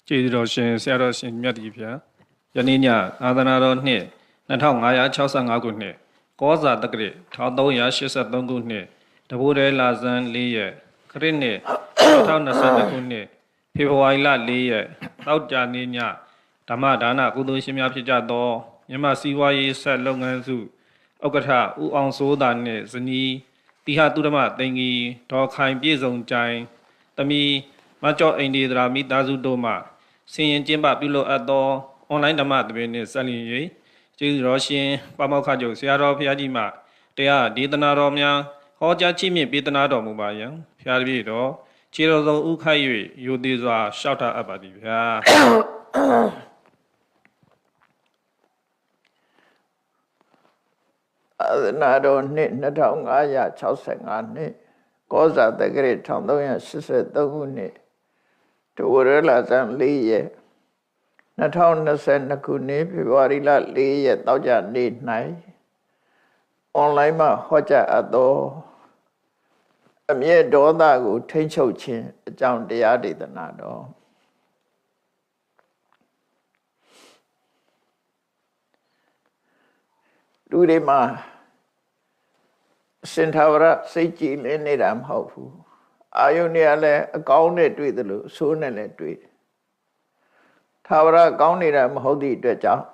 ကျေးဇူးတော်ရှင်ဆရာတော်ရှင်မြတ်တီဖျားယနေ့ညအာသနာတော်နှစ်2565ခုနှစ်ကောဇာတက္ကရာ1383ခုနှစ်တဘိုးရဲလာဇန်4ရက်ခရစ်နှစ်2022ခုနှစ်ဖေဖော်ဝါရီလ4ရက်တောက်ကြနေ့ညဓမ္မဒါနကုသိုလ်ရှင်များဖြစ်ကြသောမြန်မာစီးပွားရေးဆက်လုပ်ငန်းစုဥက္ကဋ္ဌဦးအောင်စိုးသာနှင့်ဇနီးတိဟသုဓမ္မသိင်္ဂီဒေါ်ခိုင်ပြည့်စုံကြိုင်တမီမကျော်အိန္ဒိဒရာမိသားစုတို့မှဆင်ရင်ကျင်းပပြုလုပ်အပ်သောအွန်လိုင်းဓမ္မသဘင်နှင့်ဆက်လျင်၍ကျေးဇူးတော်ရှင်ပမောက္ခချုပ်ဆရာတော်ဘုရားကြီးမှတရားဒေသနာတော်များဟောကြားချီးမြှင့်ပေးသနာတော်မူပါယံဘုရားတပည့်တော်ခြေတော်ဆုံးဥခိုက်၍ယိုသေးစွာလျှောက်ထားအပ်ပါသည်ဗျာအာသနာတော်နှစ်2565နှစ်ကောဇာတက္ကရာ1383ခုနှစ်တဝရလာဇန်4ရက်2022ခုနှစ်ဖေဖော်ဝါရီလ4ရက်တောက်ကြနေ့၌အွန်လိုင်းမှာဟောကြားအပ်သောအမြဲဒေါသကိုထိန်းချုပ်ခြင်းအကြောင်းတရားဒေသနာတော်လူတွေမှာစင်ထာဝရစိတ်ကြည်လင်းနေတာမဟုတ်ဘူးအာယုန်တွေကလည်းအကောင်းနဲ့တွေ့တယ်လို့အဆိုးနဲ့လည်းတွေ့ထာဝရကောင်းနေတာမဟုတ်သည့်အတွက်ကြောင့်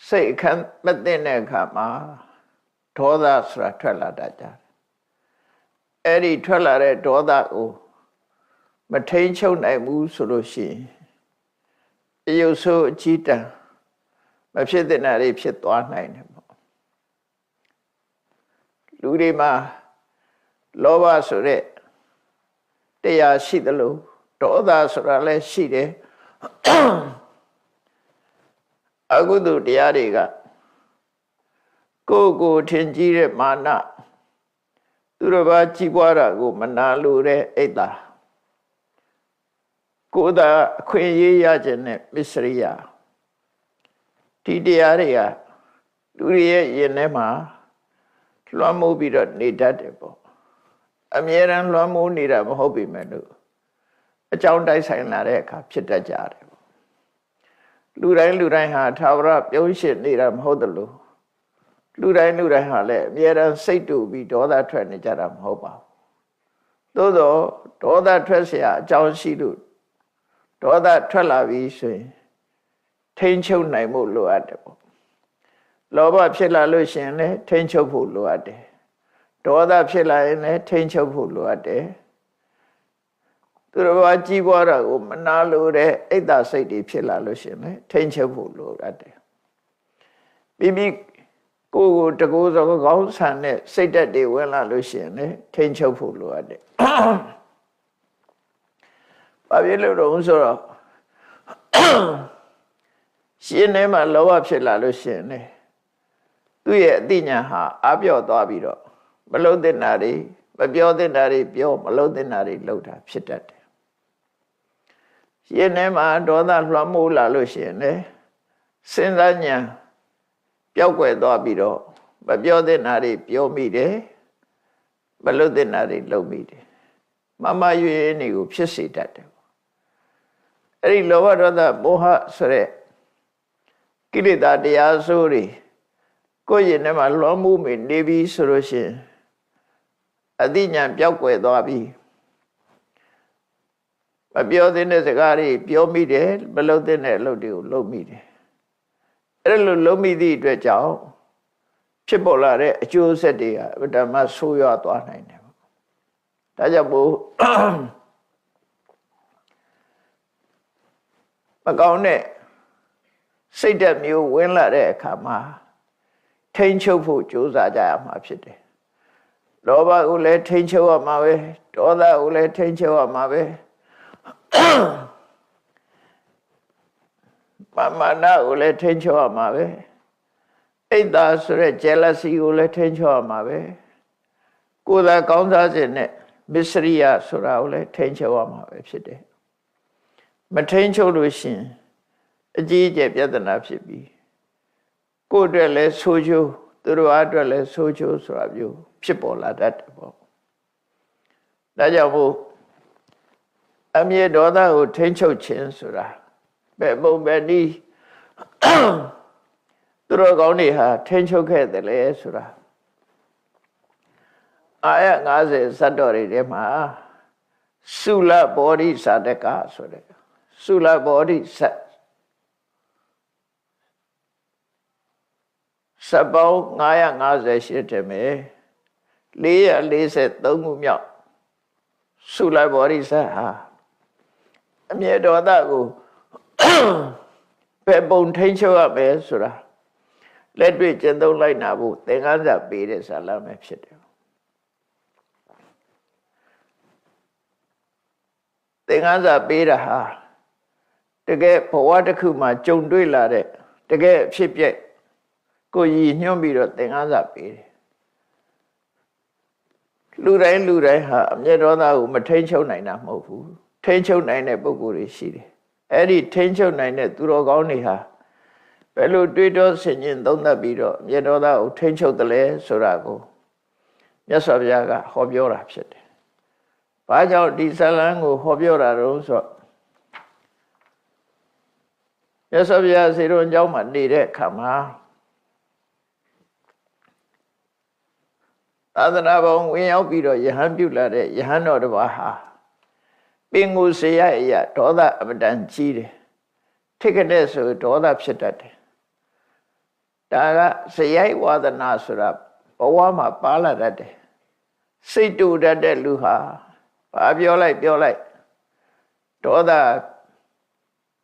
စိတ်အခမ်းမသိတဲ့အခါမှာဒေါသဆိုတာထွက်လာတတ်ကြတယ်အဲ့ဒီထွက်လာတဲ့ဒေါသကိုမထိန်ချုပ်နိုင်ဘူးဆိုလို့ရှိရင်အယုတ်ဆိုးအချီးတန်မဖြစ်တဲ့နာတွေဖြစ်သွားနိုင်တယ်ပေါ့လူတွေမှာလောဘဆိုတဲ့တရားရှိတယ်လို့ဒေါသဆိုတာလည်းရှိတယ်အကုသိုလ်တရားတွေကကိုယ်ထင်ကြီးတဲ့မာနသူတစ်ပါးကြီးပွားတာကိုမနာလိုတဲ့အိတ်တာကိုယ်သာအခွင့်အရေးရခြင်းနဲ့မစ္စရိယဒီတရားတွေကလူတွေရဲ့ရင်ထဲမှာလွှမ်းမိုးပြီးတော့နေတတ်တယ်ပေါ့အမြဲတမ်းလွှမ်းမိုးနေတာမဟုတ်ပေမဲ့လို့အကြောင်းတိုက်ဆိုင်လာတဲ့အခါဖြစ်တတ်ကြတယ်ပေါ့လူတိုင်းဟာသာဝရပြုံးရှင်းနေတာမဟုတ်တယ်လို့လူတိုင်းဟာလည်းအမြဲတမ်းစိတ်တူပြီးဒေါသထွက်နေကြတာမဟုတ်ပါဘူးသို့တော့ဒေါသထွက်เสียအကြောင်းရှိလို့ဒေါသထွက်လာပြီဆိုရင်ထိန်းချုပ်နိုင်မှုလိုအပ်တယ်ပေါ့လောဘဖြစ်လာလို့ရှိရင်လည်းထိန်းချုပ်ဖို့လိုအပ်တယ်ဒေါသဖြစ်လာရင်လည်းထိန်းချုပ်ဖို့လိုအပ်တယ်သူတော်ဘာကြီးပွားတာကိုမနာလိုတဲ့အိတ်သာစိတ်တွေဖြစ်လာလို့ရှိရင်လည်းထိန်းချုပ်ဖို့လိုအပ်တယ်မိမိကိုယ်ကိုတကူစောကောင်းဆန်တဲ့စိတ်ဓာတ်တွေဝင်လာလို့ရှိရင်လည်းထိန်းချုပ်ဖို့လိုအပ်တယ်ဘာဖြစ်လို့တော့ဆိုတော့ရှင်ထဲမှာလောဘဖြစ်လာလို့ရှိရင်လေသူ့ရဲ့အသိဉာဏ်ဟာအပြော့သွားပြီးတော့မလုံးတဲ့နာတွေမပြောတဲ့နာတွေပြောမလုံးတဲ့နာတွေလောက်တာဖြစ်တတ်တယ်ရှင်ထဲမှာဒေါသလွှမ်းမိုးလာလို့ရှိရင်လေစဉ်းစားဉာဏ်ပျောက်ကွယ်သွားပြီးတော့မပြောတဲ့နာတွေပြောမိတယ်မလုံးတဲ့နာတွေလုံးမိတယ်မမရွေးနေကိုဖြစ်စေတတ်တယ်အဲ့ဒီလောဘဒေါသမောဟဆိုတဲ့ကိလေသာတရားဆိုးတွေကိုယ်ရင်ထဲမှာလွှမ်းမိုးမိနေပြီဆိုလို့ရှိရင်အသိဉာဏ်ပျောက်ကွယ်သွားပြီမပြောတဲ့စကားတွေပြောမိတယ်မလုပ်တဲ့အလုပ်တွေကိုလုပ်မိတယ်အဲ့လိုလုပ်မိသည့်အတွက်ကြောင့်ဖြစ်ပေါ်လာတဲ့အကျိုးဆက်တွေကဓမ္မဆိုးရွားသွားနိုင်တယ်ဒါကြောင့်မို့မကောင်းတဲ့စိတ်ဓာတ်မျိုးဝင်လာတဲ့အခါမှာထိန်းချုပ်ဖို့ကြိုးစားကြရမှာဖြစ်တယ်။လောဘကိုလည်းထိန်းချုပ်ရမှာပဲ။ဒေါသကိုလည်းထိန်းချုပ်ရမှာပဲ။မာနကိုလည်းထိန်းချုပ်ရမှာပဲ။အိတ်သာဆိုတဲ့ jealousy ကိုလည်းထိန်းချုပ်ရမှာပဲ။ကိုယ်သာကောင်းစားခြင်းနဲ့မစ္စရိယဆိုတာကိုလည်းထိန်းချုပ်ရမှာပဲဖြစ်တယ်။မထိန်းချုပ်လို့ရှိရင်အကြီးအကျယ်ပြဿနာဖြစ်ပြီးကိုယ်အတွက်လည်းဆိုးချိုးသူတို့အတွက်လည်းဆိုးချိုးဆိုတာမျိုးဖြစ်ပေါ်လာတတ်တယ်ပေါ့ဒါကြောင့်မို့ အမြဲဒေါသကိုထိန်းချုပ်ခြင်းဆိုတာဘယ်ပုံပဲနည်းသူတော်ကောင်းတွေဟာထိန်းချုပ်ခဲ့တယ်လေဆိုတာအာယ50ဇတ်တော်တွေထဲမှာသုလဘောဓိစာတကဆိုတဲ့သုလဘောဓိဇတ်စပောင်း958တဲ့မယ်443ခုမြောက်သုလဘောဓိဇတ်ဟာအမြဲဒေါသကိုပဲပုံထိန်ချုပ်ရမယ်ဆိုတာလက်တွေ့ကျင့်သုံးလိုက်နာဖို့သင်္ကန်းစာပေးတဲ့ဇာလမ်းပဲဖြစ်တယ်သင်္ကန်းစာပေးတာဟာတကယ်ဘဝတစ်ခုမှာကြုံတွေ့လာတဲ့တကယ်ဖြစ်ပျက်ကိုရည်ညွှန်းပြီးတော့သင်္ကန်းစာပေးတယ်လူတိုင်းဟာအမျက်ဒေါသကိုမထိန်ချုပ်နိုင်တာမဟုတ်ဘူးထိန်ချုပ်နိုင်တဲ့ပုဂ္ဂိုလ်တွေရှိတယ်အဲ့ဒီထိန်ချုပ်နိုင်တဲ့သူတော်ကောင်းတွေဟာဘယ်လိုတွေးတောဆင်ခြင်သုံးသပ်ပြီးတော့အမျက်ဒေါသကိုထိန်ချုပ်တယ်လဲဆိုတာကိုမြတ်စွာဘုရားကဟောပြောတာဖြစ်တယ်။ဘာကြောင့်ဒီဇာလံကိုဟောပြောတာတော့ဆိုတော့မြတ်စွာဘုရားစေတော်ကျောင်းမှာနေတဲ့အခါမှာသာသနာပေါင်းဝင်ရောက်ပြီးတော့ယဟန်ပြုလာတဲ့ယဟန်တော်တစ်ပါးဟာပင်ကိုစေရအရာဒေါသအမတန်ကြီးတယ်။ထိတ်တဲ့ဆိုဒေါသဖြစ်တတ်တယ်။ဒါကစရိုက်ဝါဒနာဆိုတာဘဝမှာပါလာတတ်တယ်။စိတ်တူတတ်တဲ့လူဟာဘာပြောလိုက်ဒေါသ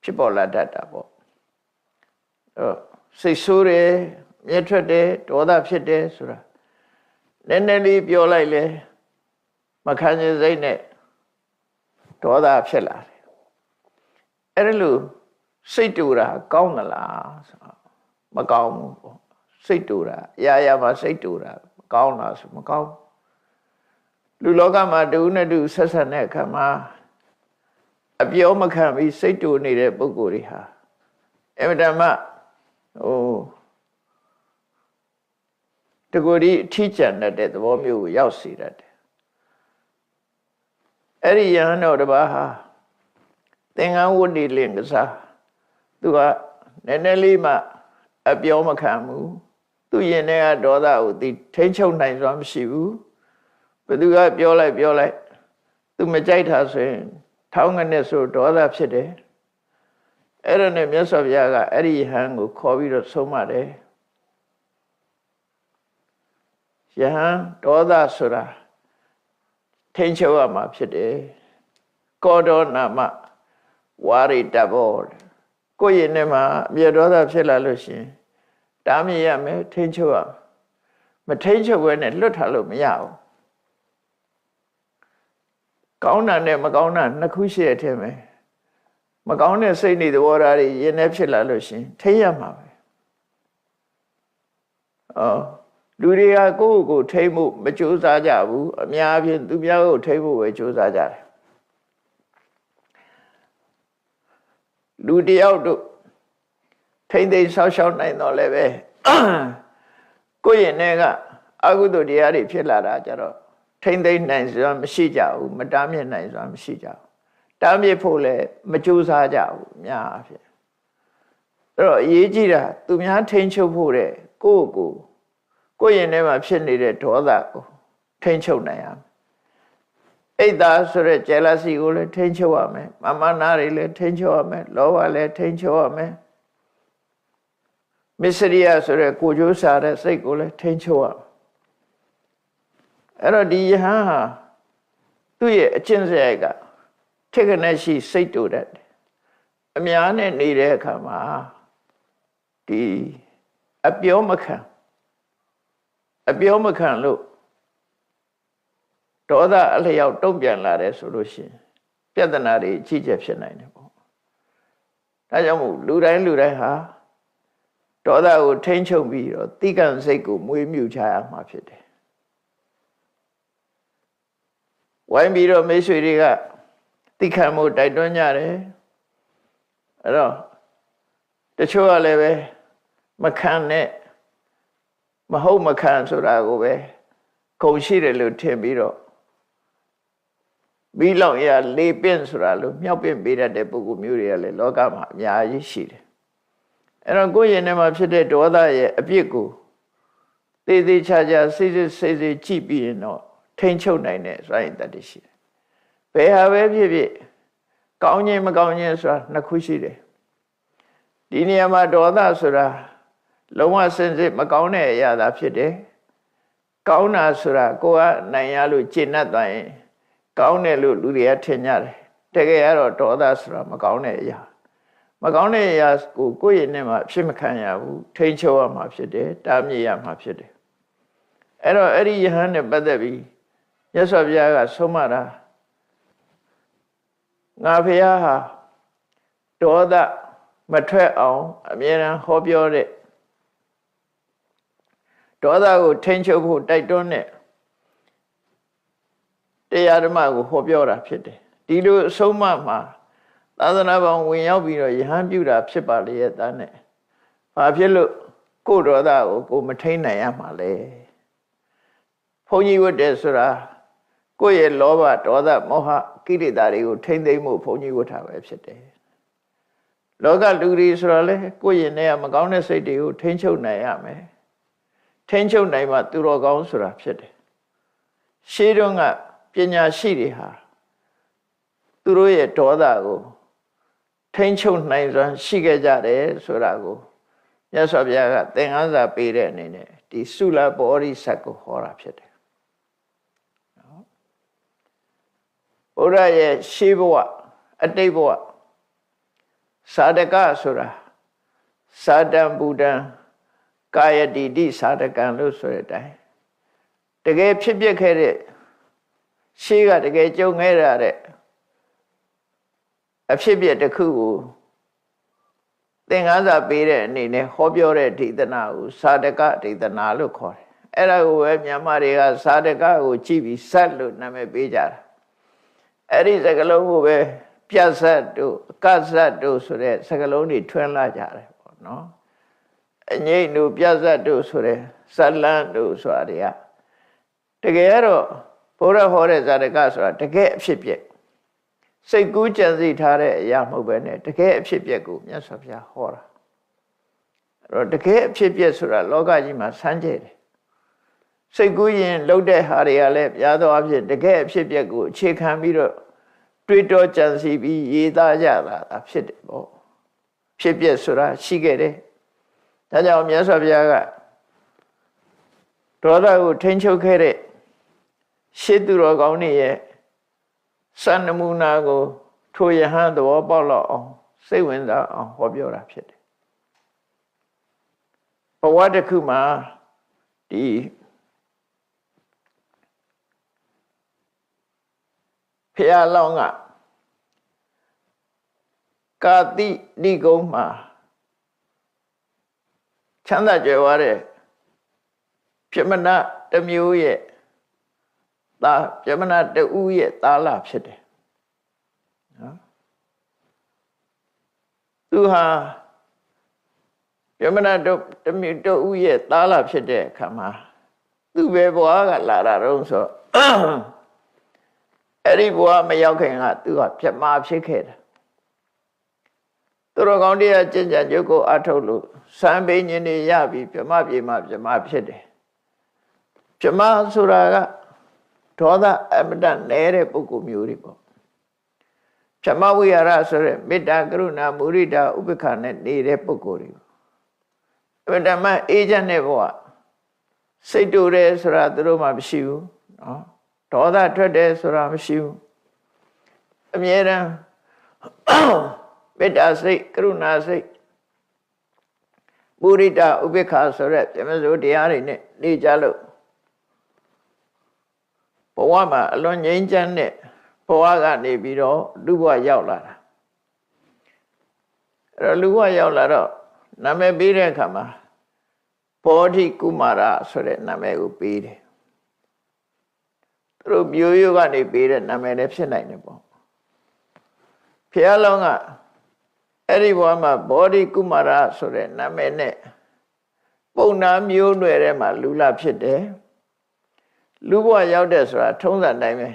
ဖြစ်ပေါ်လာတတ်တာပေါ့စိတ်ဆိုးတယ်မြဲထွက်တယ်ဒေါသဖြစ်တယ်ဆိုတာနည်းနည်းလေးပြောလိုက်လေမခံချင်စိတ်နဲ့ဒေါသဖြစ်လာတယ်အဲ့ဒါလို့စိတ်တူတာကောင်းသလားဆိုမကောင်းဘူးပေါ့စိတ်တူတာအရာမှာစိတ်တူတာမကောင်းလားဆိုမကောင်းလူလောကမှာတူနဲ့တူဆက်ဆက်တဲ့အခါမှာအပြောမခံပြီးစိတ်တူနေတဲ့ပုဂ္ဂိုလ်တွေဟာအမှန်တမ်းတကူဒီအထီးကျန်တဲ့သဘောမျိုးကိုရောက်စေတတ်တယ်အဲ့ဒီယဟန်တော်တစ်ပါးဟာသင်္ကန်းဝတ်နေလင်ကစားသူကနည်းနည်းလေးမှအပြောမခံဘူးသူရင်ထဲကဒေါသကိုသူထိန်းချုပ်နိုင်စွမ်းမရှိဘူးဘယ်သူကပြောလိုက်သူမကြိုက်တာဆိုရင်ထောင်းငနဲ့ဆိုဒေါသဖြစ်တယ်အဲ့ဒါနဲ့မြတ်စွာဘုရားကအဲ့ဒီယဟန်ကိုခေါ်ပြီးတော့ဆုံးမတယ်ယဟန်ဒေါသဆိုတာထိန်းချုပ်ရမှာဖြစ်တယ်ကောဒေါနာမဝါရိတဘောကိုယ့်ရင်ထဲမှာအမျက်ဒေါသဖြစ်လာလို့ရှိရင်တားမြစ်ရမယ်ထိန်းချုပ်ရမထိန်းချုပ်ဘဲနဲ့လွတ်ထားလို့မရဘူးကောင်းတာနဲ့မကောင်းတာနှစ်ခုရှိတဲ့အထက်ပဲမကောင်းတဲ့စိတ်နေသဘောထားတွေရင်ထဲဖြစ်လာလို့ရှိရင်ထိရမှာပဲလူတွေကကိုယ့်ကိုထိမှုမကြိုးစားကြဘူးအများဖြင့်သူများကိုထိမှုပဲကြိုးစားကြတယ်လူတယောက်တို့ထိမ့်သိမ်းဆောက်ရှောက်နိုင်တော့လည်းပဲကိုယ့်ရင်ထဲကအကုသိုလ်တရားတွေဖြစ်လာတာကြတော့ထိမ့်သိမ်းနိုင်စွာမရှိကြဘူးမတားမြစ်နိုင်စွာမရှိကြဘူးတားမြစ်ဖို့လည်းမကြိုးစားကြဘူးအများအဖြစ်အဲ့တော့အရေးကြီးတာသူများထိန်းချုပ်ဖို့တဲ့ကိုယ့်ရင်ထဲမှာဖြစ်နေတဲ့ဒေါသကိုထိန်းချုပ်နိုင်ရမယ်အိတ်သားဆိုတဲ့ jealousy ကိုလည်းထိန်းချုပ်ရမယ်မာနတွေလည်းထိန်းချုပ်ရမယ်လောဘလည်းထိန်းချုပ်ရမယ်မစ္စရိယဆိုတဲ့ကိုကြိုးစားတဲ့စိတ်ကိုလည်းထိန်းချုပ်ရမယ်အဲ့တော့ဒီယဟန်ဟာသူ့ရဲ့အကျင့်စရိုက်ကထိတ်ကနေရှိစိတ်တူတတ်တယ်အများနဲ့နေတဲ့အခါမှာဒီအပြောမခံလို့ဒေါသအလျောက်တုံ့ပြန်လာတယ်ဆိုလို့ရှိရင်ပြဿနာတွေကြီးကျယ်ဖြစ်နိုင်တယ်ပေါ့ဒါကြောင့်မို့လူတိုင်းဟာဒေါသကိုထိန်းချုပ်ပြီးတော့တိကံစိတ်ကိုမွေးမြူချရမှာဖြစ်တယ်ဝိုင်းပြီးတော့မိတ်ဆွေတွေကတိခံမှုတိုက်တွန်းကြတယ်အဲ့တော့တချို့ကလည်းပဲမခံနဲ့မဟုတ်မခံဆိုတာကိုပဲခုံရှိတယ်လို့ထင်ပြီးတော့ မီးလောင်ရလေပင့်ဆိုတာလို့မြောက်ပင့်ပေးတတ်တဲ့ပုဂ္ဂိုလ်မျိုးတွေကလည်းလောကမှာအများကြီးရှိတယ်အဲ့တော့ကိုယ့်ရင်ထဲမှာဖြစ်တဲ့ဒေါသရဲ့အပြစ်ကိုသေသေးချာချာစိတ်စိတ်ကြည့်ပြီးရင်တော့ထိန်းချုပ်နိုင်တဲ့စွမ်းရည်တတ်တရှိတယ်ဘယ်ဟာပဲဖြစ်ဖြစ်ကောင်းခြင်းမကောင်းခြင်းဆိုတာနှစ်ခုရှိတယ်ဒီနေရာမှာဒေါသဆိုတာလုံးဝစင်စစ်မကောင်းတဲ့အရာသာဖြစ်တယ်ကောင်းတာဆိုတာကိုယ်ကနိုင်ရလို့ကျင့်တတ်သွားရင်ကောင်းတယ်လို့လူတွေကထင်ကြတယ်တကယ်ကတော့ဒေါသဆိုတာမကောင်းတဲ့အရာမကောင်းတဲ့အရာကိုကိုယ့်ရဲ့နဲ့မှာဖြစ်မခံရဘူးထိန်းချုပ်ရမှာဖြစ်တယ်တားမြစ်ရမှာဖြစ်တယ်အဲ့တော့အဲ့ဒီယဟန်နဲ့ပတ်သက်ပြီးမြတ်စွာဘုရားကဆုံးမတာငါဘုရားဟာဒေါသမထွက်အောင်အမြဲတမ်းဟောပြောတဲ့ဒေါသကိုထိန်းချုပ်ဖို့တိုက်တွန်းတဲ့တရားဓမ္မကိုဟောပြောတာဖြစ်တယ်ဒီလိုအဆုံးအမမှာသာသနာ့ဘောင်ဝင်ရောက်ပြီးတော့ယဟန်ပြုတာဖြစ်ပါလေရဲ့သားနဲ့ဘာဖြစ်လို့ကိုယ်ဒေါသကိုကိုမထိန်းနိုင်ရမှာလဲဘုန်းကြီးဝတ်တယ်ဆိုတာကိုယ့်ရဲ့လောဘဒေါသမောဟကိလေသာတွေကိုထိန်းသိမ်းမှုဘုန်းကြီးဝတ်တာပဲဖြစ်တယ်လောကလူတွေဆိုတော့လေကိုယ့်ရင်ထဲကမကောင်းတဲ့စိတ်တွေကိုထိန်းချုပ်နိုင်ရမယ်ထိန်းချုပ်နိုင်မှသူတော်ကောင်းဆိုတာဖြစ်တယ်ရှေးတုန်းကပညာရှိတွေဟာသူတို့ရဲ့ဒေါသကိုထိန်းချုပ်နိုင်စွမ်းရှိခဲ့ကြတယ်ဆိုတာကိုမြတ်စွာဘုရားကသင်္ကန်းစာပေးတဲ့အနေနဲ့ဒီသုလဘောဓိစက်ကိုဟောတာဖြစ်တယ်ဘုရားရဲ့ရှေးဘဝအတိတ်ဘဝသာဓကဆိုတာသာတံဘူတံကာယတိတိသာဓကံလို့ဆိုတဲ့အတိုင်းတကယ်ဖြစ်ပျက်ခဲ့တဲ့ရှေးကတကယ်ကြုံခဲ့ရတဲ့အဖြစ်ပြက်တစ်ခုကိုသင်္ကန်းစာပေးတဲ့အနေနဲ့ဟောပြောတဲ့ဒေသနာကိုသာဓကဒေသနာလို့ခေါ်တယ်အဲ့ဒါကိုပဲမြန်မာတွေကသာဓကကိုကြည့်ပြီးဇတ်လို့နာမည်ပေးကြတာအဲ့ဒီစကားလုံးကိုပဲပြတ်ဇတ်တို့အကဇတ်တို့ဆိုတဲ့စကားလုံးတွေထွန်းလာကြတယ်ပေါ့နော်အငိမ့်တို့ပြတ်ဇတ်တို့ဆိုတဲ့ဇလန်းတို့ဆိုတာတွေကတကယ်တော့ဘုရားဟောတဲ့ဇာတကဆိုတာတကယ်အဖြစ်ပြက်စိတ်ကူးကြံစည်ထားတဲ့အရာမဟုတ်ပဲနဲ့တကယ်အဖြစ်ပြက်ကိုမြတ်စွာဘုရားဟောတာအဲ့တော့တကယ်အဖြစ်ပြက်ဆိုတာလောကကြီးမှာဆန်းကျဲတယ်စိတ်ကူးရင်လှုပ်တဲ့ဟာတွေကလည်းပြားသောအဖြစ်တကယ်အဖြစ်ပြက်ကိုအခြေခံပြီးတော့တွေးတောကြံစည်ပြီးရေးသားကြတာဖြစ်တယ်ပေါ့ဖြစ်ပြက်ဆိုတာရှိခဲ့တယ်ဒါကြောင့်မြတ်စွာဘုရားကဒေါသကိုထိန်းချုပ်ခဲ့တဲ့ရှေးသူတော်ကောင်းတွေရဲ့စံနမူနာကိုထိုယဟန်သဘောပေါက်လောက်အောင်စိတ်ဝင်စားအောင်ဟောပြောတာဖြစ်တယ်ဘဝတစ်ခုမှာဒီဖျားလောင်းကကာတိတိကုန်းမှာချမ်းသာကြွယ်ဝတဲ့ပြမနာတစ်မျိုးရဲ့သားပြမနာတူရဲ့သားလာဖြစ်တယ်နော်သူဟာပြမနာတစ်မျိုးတူရဲ့သားလာဖြစ်တဲ့အခါမှာသူပဲဘွားကလာတာတော့ဆိုအဲ့ဒီဘွားမရောက်ခင်ကသူကပြမဖြစ်ခဲ့တယ်သူတော်ကောင်းတရားကျင့်ကြံကြုတ်ကိုအထုတ်လို့စံပိညင်တွေရပြီးပြမပြေမှပြမဖြစ်တယ်ပြမဆိုတာကဒေါသအမတနဲတဲ့ပုဂ္ဂိုလ်မျိုးတွေပေါ့ပြမဝိဟာရဆိုတဲ့မေတ္တာကရုဏာမုဒိတာဥပေက္ခနဲ့နေတဲ့ပုဂ္ဂိုလ်တွေအမတမအေးချမ်းတဲ့ဘဝစိတ်တူတယ်ဆိုတာသူတို့မှမရှိဘူးနော်ဒေါသထွက်တယ်ဆိုတာမရှိဘူးအမြဲတမ်းမေတ္တာစိတ်ကရုဏာစိတ်မုဒိတာဥပေက္ခဆိုတဲ့ပြမစိုးတရားတွေနဲ့နေကြလို့ဘဝမှာအလွန်ငြိမ်းချမ်းတဲ့ဘဝကနေပြီးတော့လူဘဝရောက်လာတာအဲ့တော့လူဘဝရောက်လာတော့နာမည်ပေးတဲ့အခါမှာဘောဓိကုမာရဆိုတဲ့နာမည်ကိုပေးတယ်သူတို့မျိုးရိုးကနေပေးတဲ့နာမည်လည်းဖြစ်နိုင်တယ်ပေါ့ဘုရားလောင်းကအဲ့ဒီဘဝမှာဘောဓိကုမာရဆိုတဲ့နာမည်နဲ့ပုံနာမျိုးနွယ်ထဲမှာလူလာဖြစ်တယ်လူဘဝရောက်တဲ့ဆိုတာထုံးစံတိုင်းပဲ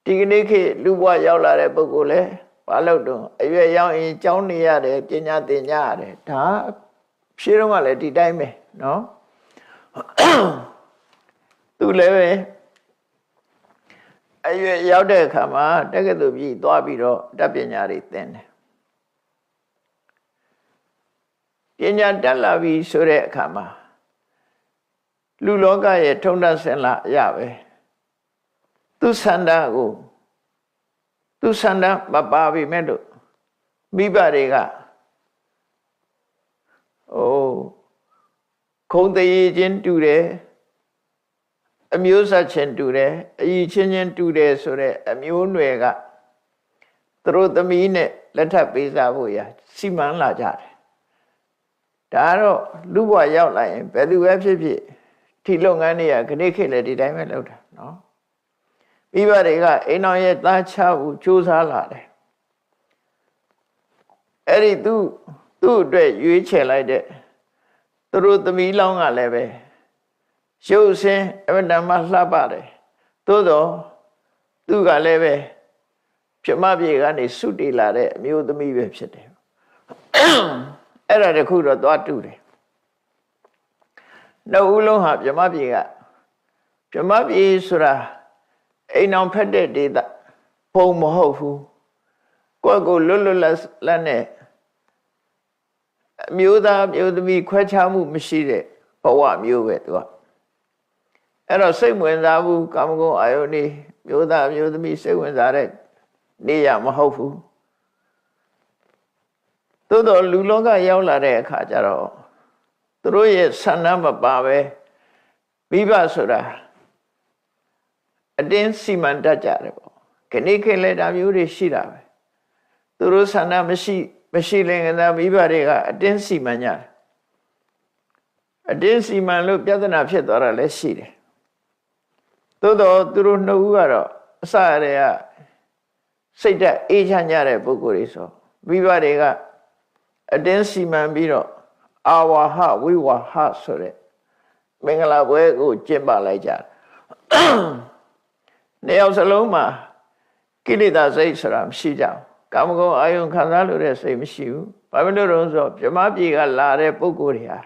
ဒီကနေ့ခေတ်လူဘဝရောက်လာတဲ့ပုဂ္ဂိုလ်လဲဘာလို့တော့အရွယ်ရောက်ရင်ကြောင်းနေရတယ်ပညာသင်ကြရတယ်ဒါဖြေတော့ကလည်းဒီတိုင်းပဲနော်သူလည်းပဲအရွယ်ရောက်တဲ့အခါမှာတက္ကသိုလ်ပြည်သွားပြီးတော့တတ်ပညာတွေသင်တယ်ပညာတက်လာပြီဆိုတဲ့အခါမှာလူလောကရဲ့ထုံတတ်ဆင်လာရပဲသူဆန္ဒကိုသူဆန္ဒမပါပြီမဲ့လို့မိဘတွေကခုံတည်ချင်းတူတယ်အမျိုးဆက်ချင်းတူတယ်အည်ချင်းချင်းတူတယ်ဆိုတဲ့အမျိုးနွယ်ကသူတို့သမီးနဲ့လက်ထပ်ပေးစားဖို့ရစီမံလာကြတယ်ဒါတော့လူဘဝရောက်လာရင်ဘယ်သူပဲဖြစ်ဖြစ်ဒီလုပ်ငန်းတွေကခဏခေတ်လည်းဒီတိုင်းပဲလုပ်တာနော်မိဘတွေကအိမ်တော်ရဲ့သားချဖို့ကြိုးစားလာတယ်အဲ့ဒီသူ့အတွက်ရွေးချယ်လိုက်တဲ့သူတို့သမီးလောင်းကလည်းပဲရုပ်ဆင်းအမတန်မှလှပတယ်သို့တော့သူကလည်းပဲပြမပြေကနေစုတည်လာတဲ့အမျိုးသမီးပဲဖြစ်တယ်အဲ့ဒါတခုတော့သွားတူတယ်နှစ်ဦးလုံးဟာပြမပြေကပြမပြေဆိုတာအိမ်အောင်ဖက်တဲ့ဒေသပုံမဟုတ်ဘူးကိုယ့်ကိုလွတ်လွတ်လပ်နဲ့အမျိုးသားမျိုးသမီးခွဲခြားမှုမရှိတဲ့ဘဝမျိုးပဲသူကအဲ့တော့စိတ်ဝင်စားဘူးကာမဂုဏ်အာယုန်နေမျိုးသားမျိုးသမီးစိတ်ဝင်စားတဲ့နေရမဟုတ်ဘူးသို့တော့လူလောကရောက်လာတဲ့အခါကျတော့သူတို့ရဲ့ဆန္ဒမပါပဲမိဘဆိုတာအတင်းစီမံတတ်ကြတယ်ပေါ့ခဏခေတ်လည်းဒါမျိုးတွေရှိတာပဲသူတို့ဆန္ဒမရှိလင်ကသာမိဘတွေကအတင်းစီမံကြတယ်အတင်းစီမံလို့ပြဿနာဖြစ်သွားတာလည်းရှိတယ်သို့တော့သူတို့နှစ်ဦးကတော့အစရတဲ့ကစိတ်ဓာတ်အေးချမ်းကြတဲ့ပုဂ္ဂိုလ်တွေဆိုမိဘတွေကအတင်းစီမံပြီးတော့အာဝါဟဝိဝါဟဆိုတဲ့မင်္ဂလာပွဲကိုကျင်းပလိုက်ကြတယ်နှစ်ယောက်စလုံးမှာကိလေသာစိတ်ဆိုတာမရှိကြဘူးကာမဂုဏ်အာယုန်ခံစားလို့တဲ့စိတ်မရှိဘူးဘာဖြစ်လို့လဲဆိုတော့ဗြဟ္မပြည်ကလာတဲ့ပုဂ္ဂိုလ်တွေဟာ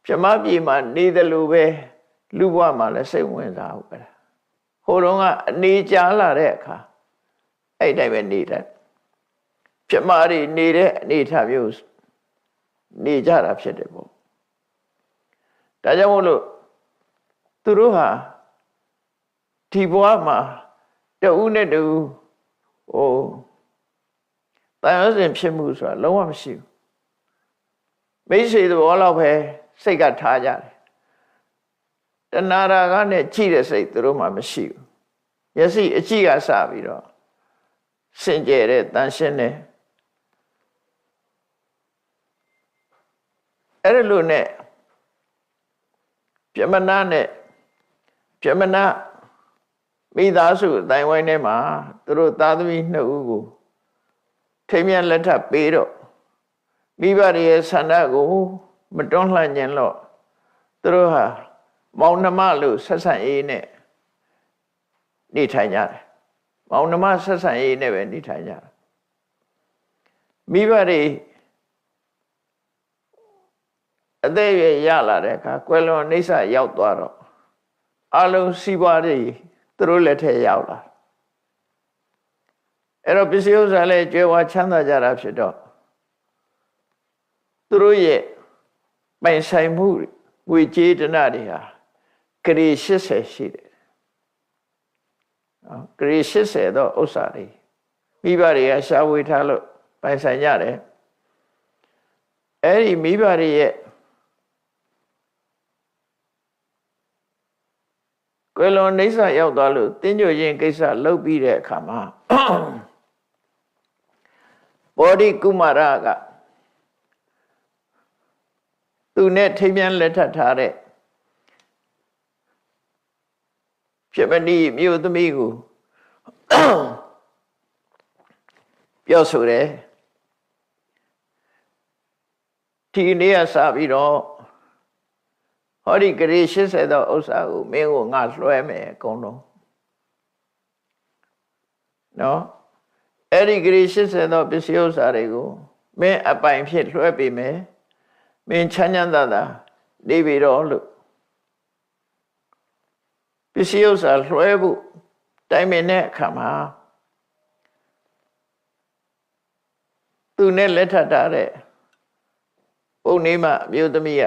ဗြဟ္မပြည်မှာနေတယ်လို့ပဲလူဘဝမှာလည်းစိတ်ဝင်စားဟုတ်ပဲဟိုတုန်းကအနေကြာလာတဲ့အခါအဲ့တိုင်းပဲနေတယ်ဗြဟ္မတွေနေတဲ့အနေထားမျိုးနေကြတာဖြစ်တယ်ပေါ့ဒါကြောင့်မို့လို့သူတို့ဟာဒီဘဝမှာတဦးနဲ့တဦးတန်ရုံးစဉ်ဖြစ်မှုဆိုတာလုံးဝမရှိဘူးမိတ်ဆွေသဘောလောက်ပဲစိတ်ကထားကြတယ်တဏှာရာဂနဲ့ကြည့်တဲ့စိတ်သူတို့မှမရှိဘူးမျက်စိအကြည့်ကစပြီးတော့စင်ကြယ်တဲ့တန်ရှင်းတဲ့အဲ့လိုနဲ့ပြမနာနဲ့ပြမနာမိသားစုအတိုင်းဝိုင်းထဲမှာသူတို့သားသမီးနှစ်ဦးကိုထိမ်းမြတ်လက်ထပ်ပေးတော့မိဘရဲ့ဆန္ဒကိုမတွန်းလှန်ခြင်းလို့သူတို့ဟာမောင်နှမလို့ဆက်ဆံရေးနဲ့နေထိုင်ကြတယ်မောင်နှမဆက်ဆံရေးနဲ့ပဲနေထိုင်ကြတယ်မိဘတွေအသက်အရွယ်ရလာတဲ့အခါကွယ်လွန်နှိစ္စရောက်သွားတော့အလုံးစီးပွားတွေသူတို့လက်ထက်ရောက်လာအဲ့တော့ပစ္စည်းဥစ္စာလည်းကြွယ်ဝချမ်းသာကြတာဖြစ်တော့သူတို့ရဲ့ပိုင်ဆိုင်မှုငွေကြေးတဏှတွေဟာဂရေ80ရှိတယ်ဂရေ80တော့ဥစ္စာတွေမိဘတွေကရှားဝေထားလို့ပိုင်ဆိုင်ကြတယ်အဲ့ဒီမိဘတွေရဲ့ကွယ်လွန်နှိစ္စရောက်သွားလို့တင်းကြိုခြင်းကိစ္စလုပ်ပြီးတဲ့အခါမှာဘောဓိကုမာရကသူနဲ့ထိမ်းမြန်းလက်ထပ်ထားတဲ့ဖြစ်မနီးမြို့သမီးကိုပြောဆိုတယ်ဒီနေ့ကစပြီးတော့ဟောဒီဂရေ80သောဥစ္စာကိုမင်းကိုငါလွှဲမယ်အကုန်လုံး နော်အဲ့ဒီဂရိ80သောပစ္စည်းဥစ္စာတွေကိုမင်းအပိုင်ဖြစ်လွှဲပေးမယ်မင်းချမ်းချမ်းသာသာနေပြီတော့လို့ပစ္စည်းဥစ္စာလွှဲဖို့တိုင်ပင်တဲ့အခါမှာသူနဲ့လက်ထပ်ထားတဲ့ပုံနေမှာအမျိုးသမီးက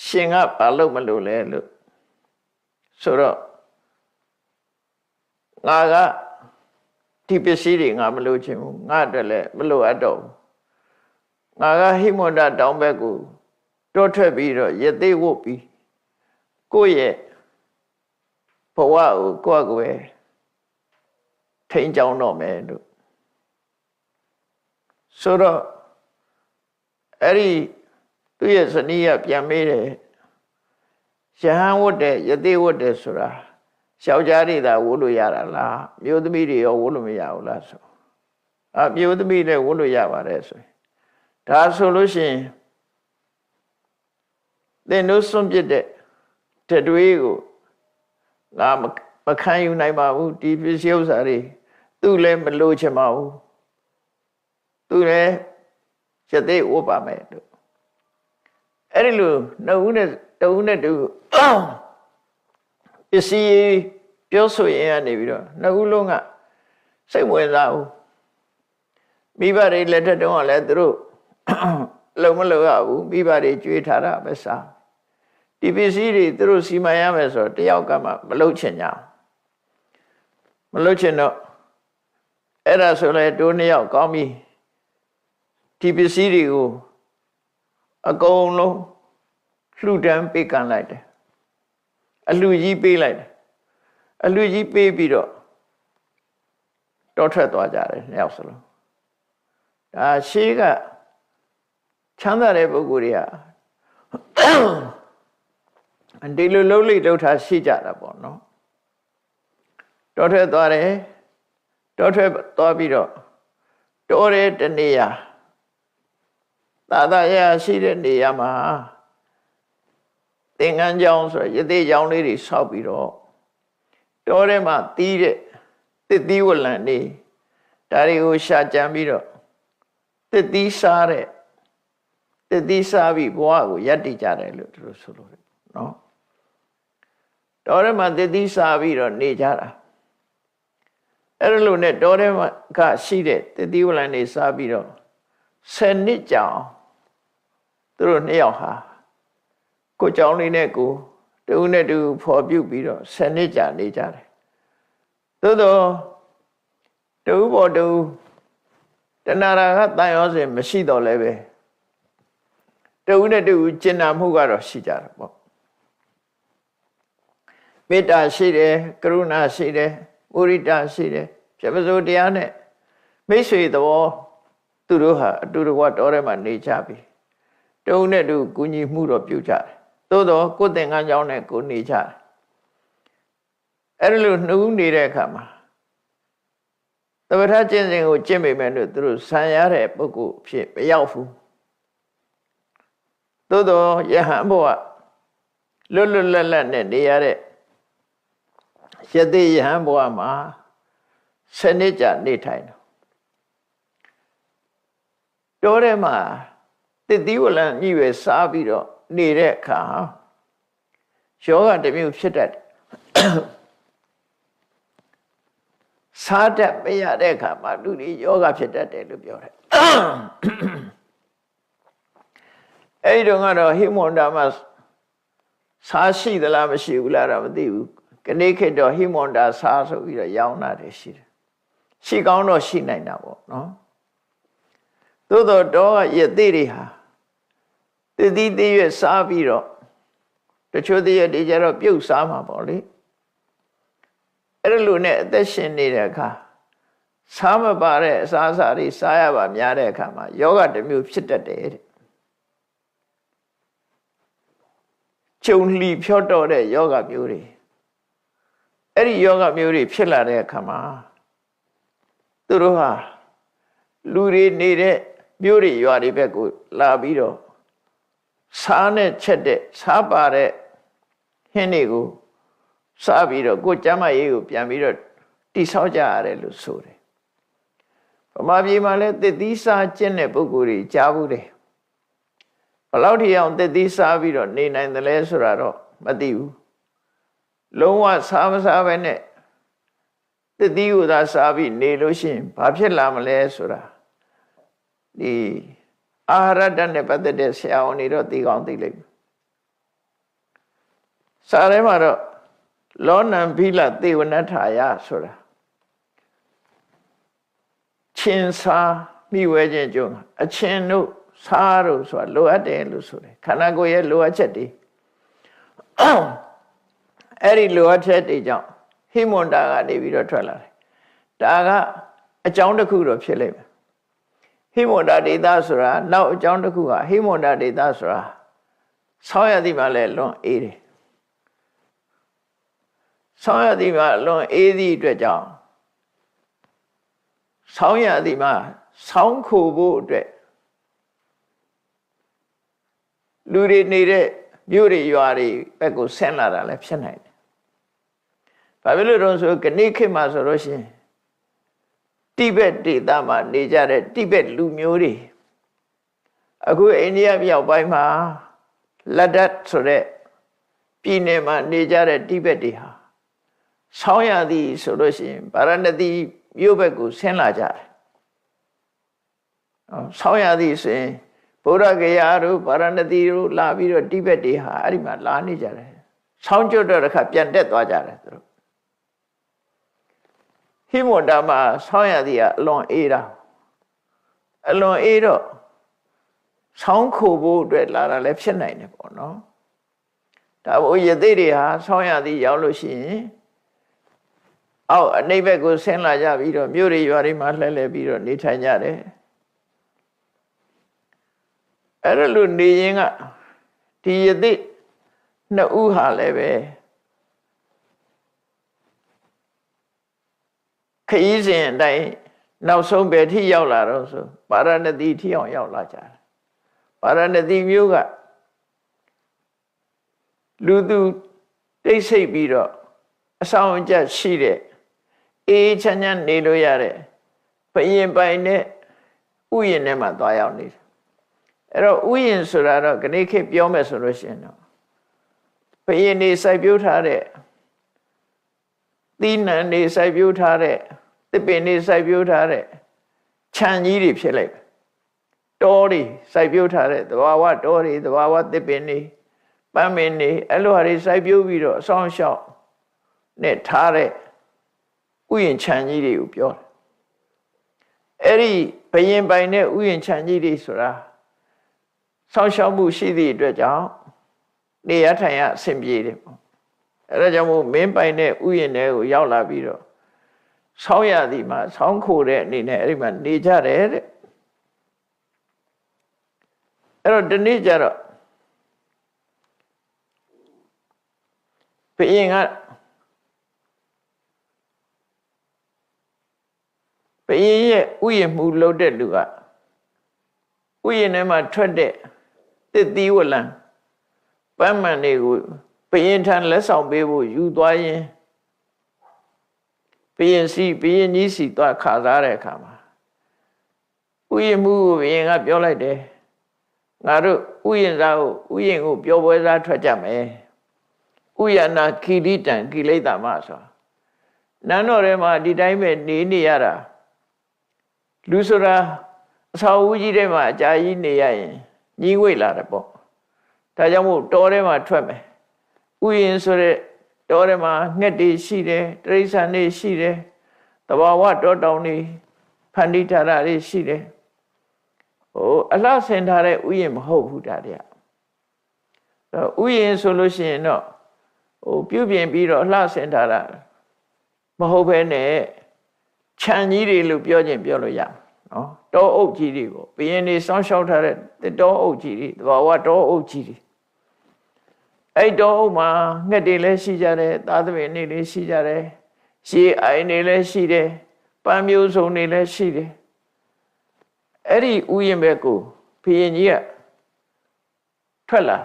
ရှင်ကဘာလို့မလို့လဲလို့ဆိုတော့ငါကဒီပစ္စည်းတွေငါမလို့ချင်ဘူးငါအတွက်လည်းမလို့အပ်တော့ဘူးငါကဟိမန္တတောင်ဘက်ကိုတောထွက်ပြီးတော့ရသေးဝတ်ပြီးကိုယ့်ရဲ့ဘဝကိုကိုယ့်ကိုယ်ထိန်းကြောင်းတော့မယ်လို့ဆိုတော့အဲ့ဒီသူ့ရဲ့ဇနီးကပြန်မေးတယ်ရဟန်းဝတ်တဲ့ယသိဝတ်တဲ့ဆိုတာယောက်ျားတွေသာဝတ်လို့ရတာလားမျိုးသမီးတွေရောဝတ်လို့မရဘူးလားဆိုမျိုးသမီးလည်းဝတ်လို့ရပါတယ်ဆိုရင်ဒါဆိုလို့ရှိရင်သင်တို့စွန့်ပစ်တဲ့တတွေးကိုငါမခံယူနိုင်ပါဘူးဒီပစ္စည်းဥစ္စာတွေသူ့လည်းမလို့ချင်ပါဘူးသူလည်းယသိဝတ်ပါမယ်လို့အဲ့ဒီလိုနှစ်ဦးနဲ့တဦးနဲ့တူပစ္စည်းပြောဆိုရင်ကနေပြီးတော့နှစ်ဦးလုံးကစိတ်ဝင်စားဘူးမိဘတွေလက်ထက်တုန်းကလည်းသူတို့လုံမလုံရဘူးမိဘတွေကြွေးထားတာပဲစားဒီပစ္စည်းတွေသူတို့စီမံရမယ်ဆိုတော့တယောက်ကမှမလုပ်ချင်ကြမလုပ်ချင်တော့အဲ့ဒါဆိုလဲတို့နှစ်ယောက်ကောင်းပြီဒီပစ္စည်းတွေကိုအကုန်လုံးလှူဒန်းပေးကန်လိုက်တယ်အလှူကြီးပေးလိုက်တယ်အလှူကြီးပေးပြီးတော့တောထွက်သွားကြတယ်နှစ်ယောက်စလုံးဒါရှေးကချမ်းသာတဲ့ပုဂ္ဂိုလ်တွေကဒီလိုလုံးလိလှုပ်ထားရှိကြတာပေါ့နော်တောထွက်သွားတယ်တောထွက်သွားပြီးတော့တောတဲ့တနေရာသာသာရရှိတဲ့နေရာမှာသင်္ကန်းကျောင်းဆိုရသေးကျောင်းလေးတွေဆောက်ပြီးတော့တောထဲမှာတီးတဲ့တစ်သီးဝလံနေဒါတွေကိုရှာကြံပြီးတော့တစ်သီးစားတဲ့တစ်သီးစားပြီးဘဝကိုရပ်တည်ကြတယ်လို့သူတို့ဆိုလို့နော်တောထဲမှာတစ်သီးစားပြီးတော့နေကြတာအဲ့လိုနဲ့တောထဲမှာကရှိတဲ့တစ်သီးဝလံနေစားပြီးတော့10 နှစ်ကြာသူတို့နှစ်ယောက်ဟာကိုเจ้าလေးနဲ့ကိုတူနဲ့တူဖော်ပြုတ်ပြီးတော့10 နှစ်ကြာနေကြတယ်သို့တော့တူပေါ်တူတဏှာကတန်ရောစဉ်မရှိတော့လည်းပဲတူနဲ့တူကျင်နာမှုကတော့ရှိကြတယ်ပေါ့မေတ္တာရှိတယ်ကရုဏာရှိတယ်မုရိဒရှိတယ်ပြပစိုးတရားနဲ့မိတ်ဆွေသဘောသူတို့ဟာအတူတကွတော်ထဲမှာနေကြပြီတုံးနဲ့တူကူညီမှုတော့ပြုကြတယ်သို့တော့ကိုယ်သင်္ကန်းကြောင်းနဲ့ကိုနေကြတယ်အဲ့ဒီလိုနှုတ်နေတဲ့အခါမှာသဗ္ဗထကျင့်စဉ်ကိုကျင့်မိမယ်လို့သူတို့ဆံရတဲ့ပုဂ္ဂိုလ်ဖြစ်မရောက်ဘူးသို့တော့ယဟန်ဘုရားလွတ်လွတ်လပ်လပ်နဲ့နေရတဲ့ယသိယဟန်ဘုရားမှာ10 နှစ်ကြာနေထိုင်တယ်တောထဲမှာတစ်သီးဝလံညှိပဲစားပြီးတော့နေတဲ့အခါယောဂတစ်မျိုးဖြစ်တတ်တယ်စားတတ်မရတဲ့အခါမှာလူတွေယောဂဖြစ်တတ်တယ်လို့ပြောတယ်အဲ့ဒီတော့ကတော့ဟိမန္တာမှာစားရှိသလားမရှိဘူးလားတော့မသိဘူးကနေ့ခေတ်တော့ဟိမန္တာစားဆိုပြီးတော့ရောင်းတာတွေရှိတယ်ရှိကောင်းတော့ရှိနိုင်တာပေါ့နော်သို့တော့တော့ရသေးတွေဟာတည်တည်တည်ရစားပြီးတော့တချို့တည်းရတွေကြတော့ပြုတ်စားမှာပေါ့လေအဲ့လိုနဲ့အသက်ရှင်နေတဲ့အခါစားမပါတဲ့အစားအစာတွေစားရပါများတဲ့အခါမှာယောဂတစ်မျိုးဖြစ်တတ်တယ်တဲ့ကျုံလှီဖြော့တော့တဲ့ယောဂမျိုးတွေအဲ့ဒီယောဂမျိုးတွေဖြစ်လာတဲ့အခါမှာသူတို့ဟာလူတွေနေတဲ့မျိုးတွေရွာတွေဘက်ကိုလာပြီးတော့စားနဲ့ချက်တဲ့စားပါတဲ့ဟင်းတွေကိုစားပြီးတော့ကိုယ်ကျမ်းမာရေးကိုပြန်ပြီးတော့ တိဆောက်ကြရတယ်လို့ဆိုတယ်ဗမာပြည်မှာလည်းသစ်သီးစားကျင့်တဲ့ပုဂ္ဂိုလ်တွေကြားဘူးတယ်ဘယ်လောက်ထိအောင်သစ်သီးစားပြီးတော့နေနိုင်တယ်လဲဆိုတာတော့မသိဘူးလုံးဝစားမစားပဲနဲ့သစ်သီးကိုသာစားပြီးနေလို့ရှိရင်ဘာဖြစ်လာမလဲဆိုတာဒီအာဟာရဓာတ်နဲ့ပတ်သက်တဲ့ဆရာဝန်တွေတော့သိကောင်းသိလိမ့်မယ်စာထဲမှာတော့လောနံဘိလသေဝနထာယဆိုတာချင်းစားမိဝဲခြင်းကြုံအချင်းတို့စားတို့ဆိုတာလိုအပ်တယ်လို့ဆိုတယ်ခန္ဓာကိုယ်ရဲ့လိုအပ်ချက်တွေအဲ့ဒီလိုအပ်ချက်တွေကြောင့်ဟိမွန်တာကနေပြီးတော့ထွက်လာတယ်ဒါကအကြောင်းတစ်ခုတော့ဖြစ်လိမ့်မယ်ဟိမွန်တာဒေသဆိုတာနောက်အကြောင်းတစ်ခုကဟိမွန်တာဒေသဆိုတာဆောင်းရသည်မှာလည်းလွန်အေးတယ်ဆောင်းရသည်မှာလွန်အေးသည့်အတွက်ကြောင့်ဆောင်းရသည်မှာဆောင်းခိုဖို့အတွက်လူတွေနေတဲ့မြို့တွေရွာတွေဘက်ကိုဆင်းလာတာလည်းဖြစ်နိုင်တယ်။ဘာဖြစ်လို့လဲဆိုကနေ့ခေတ်မှာဆိုလို့ရှိရင်တိဘက်ဒေသမှာနေကြတဲ့တိဘက်လူမျိုးတွေအခုအိန္ဒိယမြောက်ပိုင်းမှာလက်ဒတ်ဆိုတဲ့ပြည်နယ်မှာနေကြတဲ့တိဘက်တွေဟာဆောင်းရသည်ဆိုလို့ရှိရင်ဗာရာဏသီမြို့ဘက်ကိုဆင်းလာကြတယ်။ဆောင်းရသည်ဆိုရင်ဗုဒ္ဓဂယာတို့ဗာရာဏသီတို့လာပြီးတော့တိဘက်တွေဟာအဲ့ဒီမှာလာနေကြတယ်။ဆောင်းကျွတ်တော့တစ်ခါပြန်တက်သွားကြတယ်သူတို့။ဟိမဝန္တာမှာဆောင်းရသည်ကအလွန်အေးတာ။အလွန်အေးတော့ဆောင်းခိုဖို့အတွက်လာတာလည်းဖြစ်နိုင်တယ်ပေါ့နော်။ဒါဘို့ယသိတွေဟာဆောင်းရသည်ရောက်လို့ရှိရင်အောက်အနိဗ္ဗာန်ကိုဆင်းလာကြပြီးတော့မြို့တွေရွာတွေမှာလှည့်လည်ပြီးတော့နေထိုင်ကြတယ်အဲ့ဒါလို့နေရင်ကဒီယသိနှစ်ဦးဟာလည်းပဲခရီးစဉ်အတိုင်းနောက်ဆုံးပဲထိရောက်လာတော့ဆိုပါရဏသီထိအောင်ရောက်လာကြတယ်ပါရဏသီမြို့ကလူသူတိတ်ဆိတ်ပြီးတော့အဆောင်အကျရှိတဲ့အေးချမ်းချမ်းနေလို့ရတဲ့ဘယင်ပိုင်နဲ့ဥယျာဉ်ထဲမှာသွားရောက်နေတယ်အဲ့တော့ဥယျာဉ်ဆိုတာတော့ခဏခေတ်ပြောမယ်ဆိုလို့ရှိရင်တော့ဘယင်နေစိုက်ပျိုးထားတဲ့သီးနှံနေစိုက်ပျိုးထားတဲ့သစ်ပင်နေစိုက်ပျိုးထားတဲ့ခြံကြီးတွေဖြစ်လိုက်တောတွေစိုက်ပျိုးထားတဲ့သဘာဝတောတွေသဘာဝသစ်ပင်တွေပန်းပင်တွေအဲ့လိုဟာတွေစိုက်ပျိုးပြီးတော့အဆောင်ရှောက်နဲ့ထားတဲ့ဥယျာဉ်ခြံကြီးတွေကိုပြောတယ်အဲ့ဒီဘယင်ပိုင်တဲ့ဥယျာဉ်ခြံကြီးတွေဆိုတာဆောင်းရှောက်မှုရှိသည့်အတွက်ကြောင့်နေရထိုင်ရအဆင်ပြေတယ်ပေါ့အဲ့ဒါကြောင့်မို့မင်းပိုင်တဲ့ဥယျာဉ်တွေကိုရောက်လာပြီးတော့ဆောင်းရသည်မှာဆောင်းခိုတဲ့အနေနဲ့အဲ့ဒီမှာနေကြတယ်တဲ့အဲ့တော့ဒီနေ့ကျတော့ဘယင်ကဘယင်ရဲ့ဥယျာဉ်မှုလုပ်တဲ့လူကဥယျာဉ်ထဲမှာထွက်တဲ့သစ်သီးဝလံပန်းမှန်တွေကိုဘယင်ထံလက်ဆောင်ပေးဖို့ယူသွားရင်ဘယင်ကြီးစီသွားခါစားတဲ့အခါမှာဥယျာဉ်မှုကိုဘယင်ကပြောလိုက်တယ်ငါတို့ဥယျာဉ်သားကိုဥယျာဉ်ကိုပျော်ပွဲစားထွက်ကြမယ်ဥယျာဏခိလိတံကိလေသာမဆိုနန်းတော်ထဲမှာဒီတိုင်းပဲနေရတာလူဆိုတာအဆောက်အဦကြီးထဲမှာအကြာကြီးနေရရင်ညီးငွေ့လာတယ်ပေါ့ဒါကြောင့်မို့တောထဲမှာထွက်မယ်ဥယျာဉ်ဆိုတဲ့တောထဲမှာငှက်တွေရှိတယ်တိရစ္ဆာန်တွေရှိတယ်သဘာဝတောတောင်တွေဖန်တီးထားတာတွေရှိတယ်အလှဆင်ထားတဲ့ဥယျာဉ်မဟုတ်ဘူးဒါတွေကဥယျာဉ်ဆိုလို့ရှိရင်တော့ပြုပြင်ပြီးတော့အလှဆင်ထားတာမဟုတ်ဘဲနဲ့ခြံကြီးတွေလို့ပြောခြင်းပြောလို့ရနော်တောအုပ်ကြီးတွေပေါ့ဘယင်းတွေစောင်းရှောက်ထားတဲ့တောအုပ်ကြီးတွေသဘာဝတောအုပ်ကြီးတွေအဲ့တောအုပ်မှာငှက်တွေလည်းရှိကြတယ်သားသမီးတွေလည်းရှိကြတယ်ရှည်အိုင်တွေလည်းရှိတယ်ပန်းမျိုးစုံတွေလည်းရှိတယ်အဲ့ဒီဥယျာဉ်ဘက်ကိုဘယင်းကြီးကထွက်လာ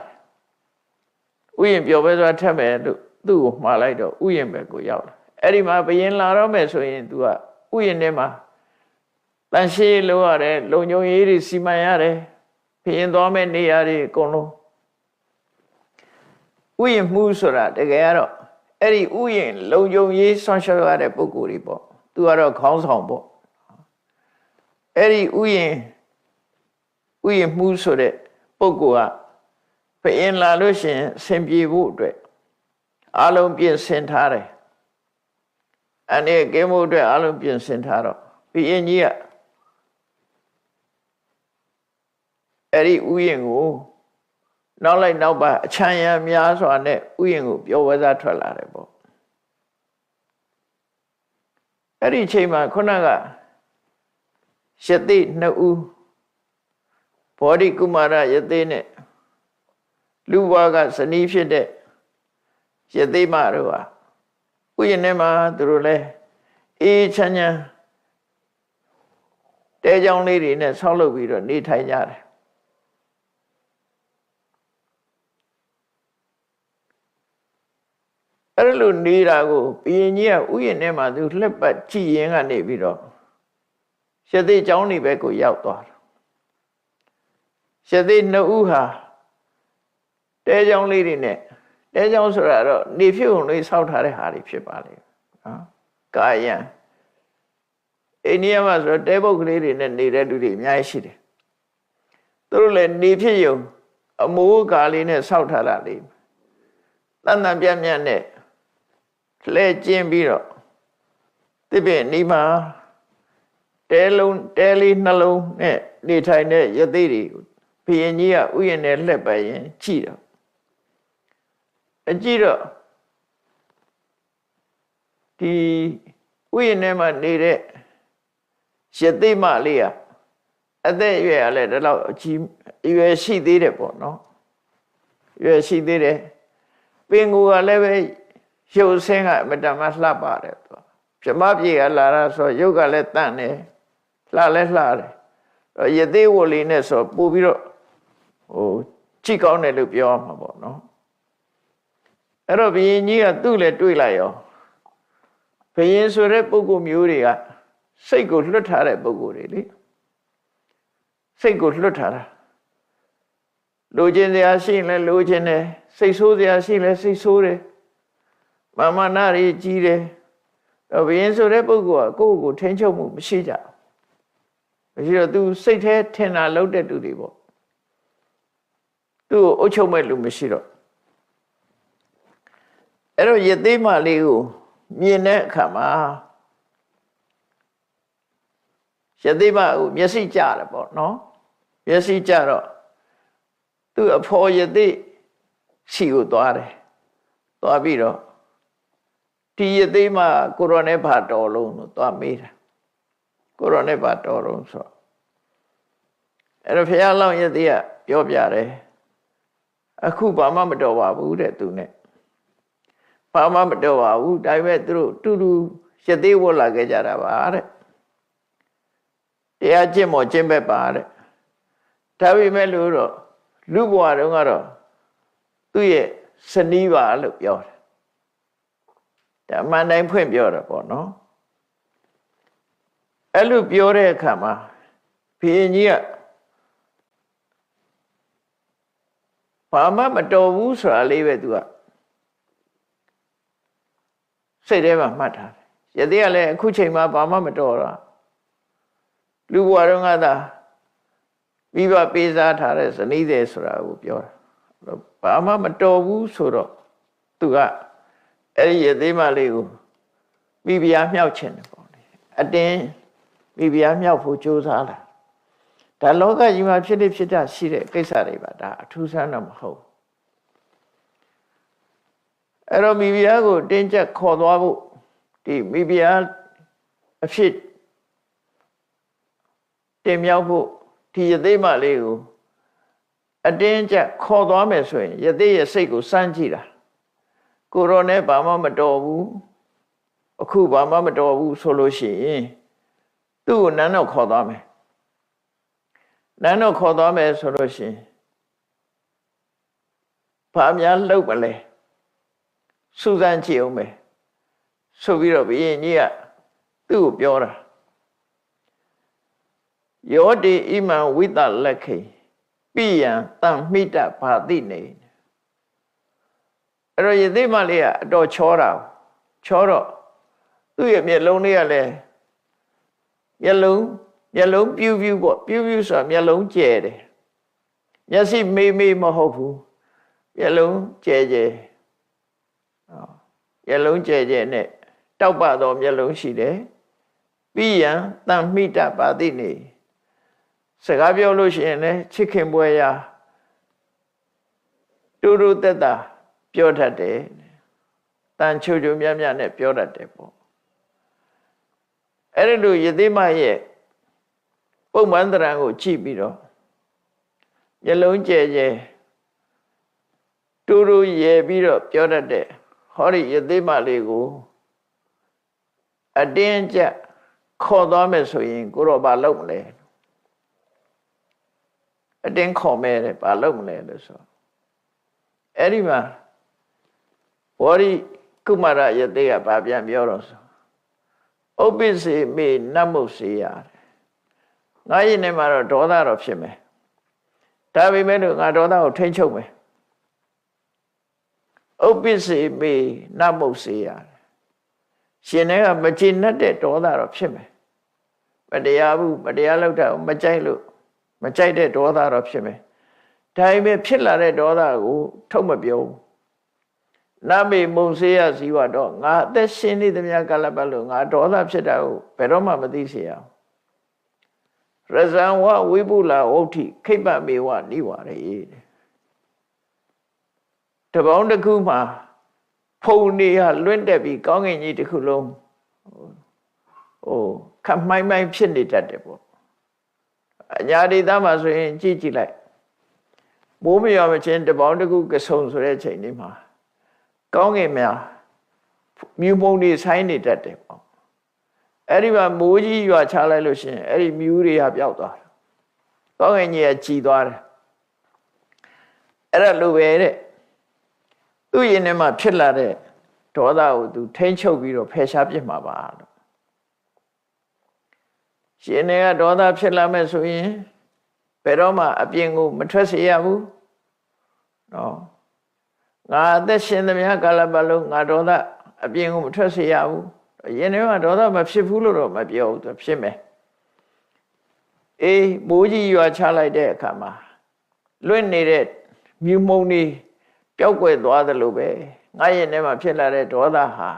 ဥယျာဉ်ပျော်ပွဲသွားထက်မယ်လို့သူ့ကိုမှားလိုက်တော့ဥယျာဉ်ဘက်ကိုရောက်လာ အဲ့ဒီမှာဘယင်လာတော့မယ်ဆိုရင် तू ကဥယျာဉ်ထဲမှာတန်ရှင်းလို့ရတယ်လုံခြုံရေးတွေစီမံရတယ်ဘယင်သွားမဲ့နေရာတွေအကုန်လုံးဥယျာဉ်မှုဆိုတာတကယ်ကတော့အဲ့ဒီဥယျာဉ်လုံခြုံရေးဆွမ်းရှောက်ရတဲ့ပုဂ္ဂိုလ်တွေပေါ့သူကတော့ခေါင်းဆောင်ပေါ့အဲ့ဒီဥယျာဉ်မှုဆိုတဲ့ပုဂ္ဂိုလ်ကဘယင်လာလို့ရှိရင်အဆင်ပြေဖို့အတွက်အလုံးပြင်ဆင်ထားတယ်အနေကဲမှုအတွက်အလုံးပြင်ဆင်ထားတော့ဘယင်ကြီးကအဲ့ဒီဥယျာဉ်ကိုနောက်လိုက်နောက်ပါအချမ်းရံများစွာနဲ့ဥယျာဉ်ကိုပြောဝဲစားထွက်လာတယ်ပေါ့အဲ့ဒီအချိန်မှာခုနကယသိနှစ်ဦးဘောဓိကုမာရယသိနဲ့လူဘွားကဇနီးဖြစ်တဲ့ယသိမတို့ဟာဥယျာဉ်ထဲမှာသူတို့လဲအေးချမ်းချမ်းတဲကြောင်လေးတွေနဲ့ဆောက်လုပ်ပြီးတော့နေထိုင်ကြတယ်အဲ့လိုနေတာကိုဘုရင်ကြီးကဥယျာဉ်ထဲမှာသူလှက်ပတ်ကြည့်ရင်ကနေပြီးတော့ယသိเจ้าနေဘက်ကိုရောက်သွားတယ်ယသိနှစ်ဦးဟာတဲเจ้าလေးတွေနဲ့တဲเจ้าဆိုတာတော့နေဖြစ်ုံလေးဆောက်ထားတဲ့ဟာတွေဖြစ်ပါလေနော်ကာယံအိန္ဒိယမှာဆိုတော့တဲပုတ်ကလေးတွေနဲ့နေတဲ့လူတွေအများကြီးရှိတယ်သူတို့လည်းနေဖြစ်ုံအမိုးကာလေးနဲ့ဆောက်ထားတာလေတန်တန်ပြတ်ပြတ်နဲ့လဲကျင်းပြီးတော့သစ်ပင်နီးမှာတဲလေးနှလုံးနဲ့နေထိုင်တဲ့ယသိတွေကိုဘုရင်ကြီးကဥယျာဉ်နဲ့လှက်ပတ်ရင်ကြည့်တော့အကြည့်တော့ဒီဥယျာဉ်ထဲမှာနေတဲ့ယသိမလေးကအသက်အရွယ်ကလည်းဒီလောက်အကြီးအရွယ်ရှိသေးတယ်ပေါ့နော်အရွယ်ရှိသေးတယ်ပင်ကိုယ်ကလည်းပဲရုပ်ဆင်းကအမတမလှပတယ်သူဗြဟ္မပြေကလာတာဆိုရုပ်ကလည်းတန့်တယ်လှလည်းလှတယ်ယသိဝလီနဲ့ဆိုပို့ပြီးတော့ကြည့်ကောင်းတယ်လို့ပြောမှာပေါ့နော်အဲ့တော့ဘုရင်ကြီးကသူ့လည်းတွေးလိုက်ရောဘုရင်ဆိုတဲ့ပုဂ္ဂိုလ်မျိုးတွေကစိတ်ကိုလွတ်ထားတဲ့ပုဂ္ဂိုလ်တွေလေစိတ်ကိုလွတ်ထားတာလိုချင်စရာရှိရင်လည်းလိုချင်တယ်စိတ်ဆိုးစရာရှိရင်လည်းစိတ်ဆိုးတယ်မာနတွေကြီးတယ်ဘုရင်ဆိုတဲ့ပုဂ္ဂိုလ်ကကိုယ့်ကိုယ်ထိန်းချုပ်မှုမရှိကြမရှိတော့သူစိတ်แท้ထင်တာလုပ်တဲ့သူတွေပေါ့သူ့ကိုအုပ်ချုပ်မဲ့လူမရှိတော့အဲ့တော့ယသိမလေးကိုမြင်တဲ့အခါမှာယသိမကိုမျက်စိကျတယ်ပေါ့နော်မျက်စိကျတော့သူ့အဖော်ယသိရှိကိုသွားတယ်သွားပြီးတော့ဒီယသိမကိုရောနဲ့ဘာတော်လုံးလို့သွားမေးတာကိုရောနဲ့ဘာတော်လုံးဆိုအဲ့တော့ဘုရားလောင်းယသိကပြောပြတယ်အခုဘာမှမတော်ပါဘူးတဲ့သူနဲ့ဘာမှမတော်ပါဘူးဒါပေမဲ့သူတို့တူတူယသိဝတ်လာခဲ့ကြတာပါတဲ့တရားကျင့်မော်ကျင့်ဘက်ပါတဲ့ဒါပေမဲ့လို့တော့လူဘဝတုန်းကတော့သူ့ရဲ့ဇနီးပါလို့ပြောတယ်ဒါအမှန်တိုင်းဖွင့်ပြောတာပေါ့နော်အဲ့လိုပြောတဲ့အခါမှာဘုရင်ကြီးကဘာမှမတော်ဘူးဆိုတာလေးပဲသူကစိတ်ထဲမှာမှတ်ထားတယ်ယသိကလည်းအခုချိန်မှာဘာမှမတော်တာလူဘဝတုန်းကသာမိဘပေးစားထားတဲ့ဇနီးတယ်ဆိုတာကိုပြောတာဘာမှမတော်ဘူးဆိုတော့သူကအဲ့ဒီယသိမလေးကိုမိဖုရားမြောက်ခြင်းတယ်ပေါ့လေအတင်းမိဖုရားမြောက်ဖို့ကြိုးစားလာဒါလောကကြီးမှာဖြစ်နေဖြစ်တာရှိတဲ့ကိစ္စတွေပါဒါအထူးဆန်းတော့မဟုတ်အဲ့တော့မိဖုရားကိုတင်းကျပ်ခေါ်သွားဖို့ဒီမိဖုရားအဖြစ်တင်မြောက်ဖို့ဒီယသိမလေးကိုအတင်းကျပ်ခေါ်သွားမယ်ဆိုရင်ယသိရဲ့စိတ်ကိုစမ်းကြည့်တာကိုရောနဲ့ဘာမှမတော်ဘူးအခုဘာမှမတော်ဘူးဆိုလို့ရှိရင်သူ့ကိုနန်းတော့ခေါ်သွားမယ်နန်းတော့ခေါ်သွားမယ်ဆိုလို့ရှိရင်ဘာများလှုပ်မလဲစူးစမ်းကြည့်အောင်မယ် ဆိုပြီးတော့ဘုရင်ကြီးကသူ့ကိုပြောတာယောတိဣမံဝိတလက်ခိပိယံတံမိတဘာတိနေအဲ့တော့ယသိမလေးကအတော်ချောတာချောတော့သူ့ရဲ့မျက်လုံးလေးကလည်းမျက်လုံးပြူးပြူးပေါ့ပြူးပြူးဆိုတာမျက်လုံးကျဲတယ်မျက်စိမေးမေးမဟုတ်ဘူးမျက်လုံးကျဲကျဲမျက်လုံးကျဲကျဲနဲ့တောက်ပသောမျက်လုံးရှိတယ်ပြီးရန်တန်မိတပါတိနေစကားပြောလို့ရှိရင်လည်းချစ်ခင်ပွဲရာတူတူတက်တာပြောတတ်တယ်တန်ချိုချိုမြတ်မြတ်နဲ့ပြောတတ်တယ်ပေါ့အဲ့ဒီလိုယသိမရဲ့ပုံမှန်တရံကိုကြည့်ပြီးတော့မျက်လုံးကျဲကျဲတူတူရဲပြီးတော့ပြောတတ်တဲ့ဟောဒီယသိမလေးကိုအတင်းကျပ်ခေါ်သွားမယ်ဆိုရင်ကိုတော့ဘာလုပ်မလဲအတင်းခေါ်မယ်တဲ့ဘာလုပ်မလဲလို့ဆိုအဲ့ဒီမှာဘောရိကုမာရယသိကဘာပြန်ပြောတော့ဆိုဥပ္ပစ္စေမေနတ်မုတ်စေရငါရင်ထဲမှာတော့ဒေါသတော့ဖြစ်မယ်ဒါပေမဲ့လို့ငါဒေါသကိုထိန်းချုပ်မယ်ဥပ္ပစ္စေမေနတ်မုတ်စေရရှင်ထဲကမကျေနပ်တဲ့ဒေါသတော့ဖြစ်မယ်မတရားဘူးမတရားလုပ်တာမကြိုက်လို့မကြိုက်တဲ့ဒေါသတော့ဖြစ်မယ်ဒါပေမဲ့ဖြစ်လာတဲ့ဒေါသကိုထုတ်မပြောဘူးနမေမုံစေရစီဝတော့ငါအသက်ရှင်နေသမျှကာလပတ်လုံးငါဒေါသဖြစ်တာကိုဘယ်တော့မှမသိစေရအောင်ရဇံဝဝိပုလာဝဋ္ဌိခိပ္ပမေဝနိဝရေတပေါင်းတစ်ခုမှာဖုန်နေဟာလွင့်တက်ပြီးကောင်းကင်ကြီးတစ်ခုလုံးခမိုင်းမိုင်းဖြစ်နေတတ်တယ်ပေါ့အညာဒေသမှာဆိုရင်ကြည့်လိုက်မိုးမရွာမချင်းတပေါင်းတစ်ခုကဆုံဆိုတဲ့ချိန်လေးမှာကောင်းကင်များမြူပုံတွေဆိုင်းနေတတ်တယ်ပေါ့အဲ့ဒီမှာမိုးကြီးရွာချလိုက်လို့ရှိရင်အဲ့ဒီမြူတွေကပျောက်သွားတယ်ကောင်းကင်ကြီးကကြည်သွားတယ်အဲ့ဒါလိုပဲတဲ့သူ့ရင်ထဲမှာဖြစ်လာတဲ့ဒေါသကိုသူထိန်းချုပ်ပြီးတော့ဖယ်ရှားပြစ်မှာပါလို့ရှင်တွေကဒေါသဖြစ်လာမဲ့ဆိုရင်ဘယ်တော့မှအပြင်ကိုမထွက်စေရဘူးနော်ငါအသက်ရှင်သမျှကာလပတ်လုံးငါဒေါသအပြင်ကိုမထွက်စေရဘူးရင်ထဲမှာဒေါသမဖြစ်ဘူးလို့တော့မပြောဘူးသူဖြစ်မယ်အေးမိုးကြီးရွာချလိုက်တဲ့အခါမှာလွင့်နေတဲ့မြူမုံတွေပျောက်ကွယ်သွားသလိုပဲငါရင်ထဲမှာဖြစ်လာတဲ့ဒေါသဟာ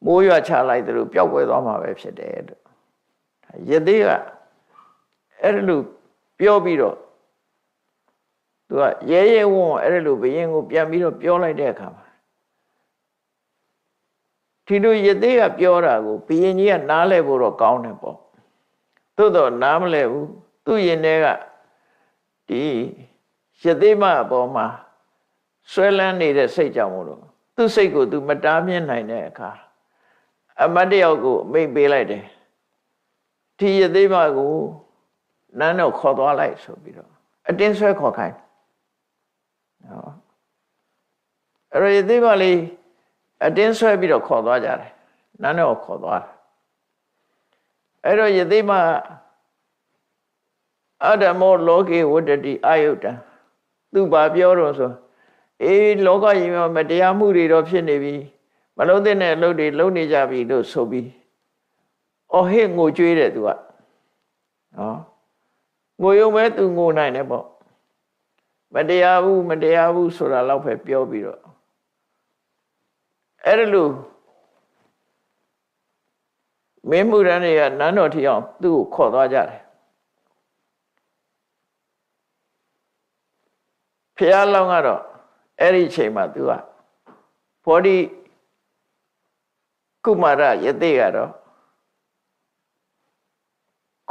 မိုးရွာချလိုက်သလိုပျောက်ကွယ်သွားမှာပဲဖြစ်တယ်လို့ယသိကအဲ့လိုပြောပြီးတော့သူကရဲရဲဝံ့အဲ့လိုဘယင်ကိုပြန်ပြီးတော့ပြောလိုက်တဲ့အခါမှာဒီလိုယသိကပြောတာကိုဘယင်ကြီးကနားလဲဖို့တော့ကောင်းတယ်ပေါ့သို့တော့နားမလဲဘူးသူ့ရင်ထဲကဒီယသိမအပေါ်မှာဆွဲလန်းနေတဲ့စိတ်ကြောင့်မို့လို့သူ့စိတ်ကိုသူမတားမြင်နိုင်တဲ့အခါအမတ်တယောက်ကိုမိတ်ပေးလိုက်တယ်ဒီယသိမကိုနန်းတော့ခေါ်သွားလိုက်ဆိုပြီးတော့အတင်းဆွဲခေါ်ခိုင်းနော်အဲ့တော့ယသိမလေးအတင်းဆွဲပြီးတော့ခေါ်သွားကြတယ်နန်းတော့ခေါ်သွားတယ်အဲ့တော့ယသိမအဓမ္မောလောကေဝတ္တတိအာယုတ္တသူဘာပြောတော့ဆိုအေးလောကကြီးမှာမတရားမှုတွေတော့ဖြစ်နေပြီမလုံးတဲ့အလုပ်တွေလုပ်နေကြပြီလို့ဆိုပြီးအော်ဟဲ့ငိုကြွေးတယ်သူကနော်ငိုရုံပဲသူငိုနိုင်တယ်ပေါ့မတရားဘူးဆိုတာတော့ပဲပြောပြီးတော့အဲ့ဒါလို့မင်းမှုရန်တွေကနန်းတော်ထီအောင်သူ့ကိုခေါ်သွားကြတယ်ဖះလောင်းကတော့အဲ့ဒီအချိန်မှာသူကဘောဓိကုမာရယသိကတော့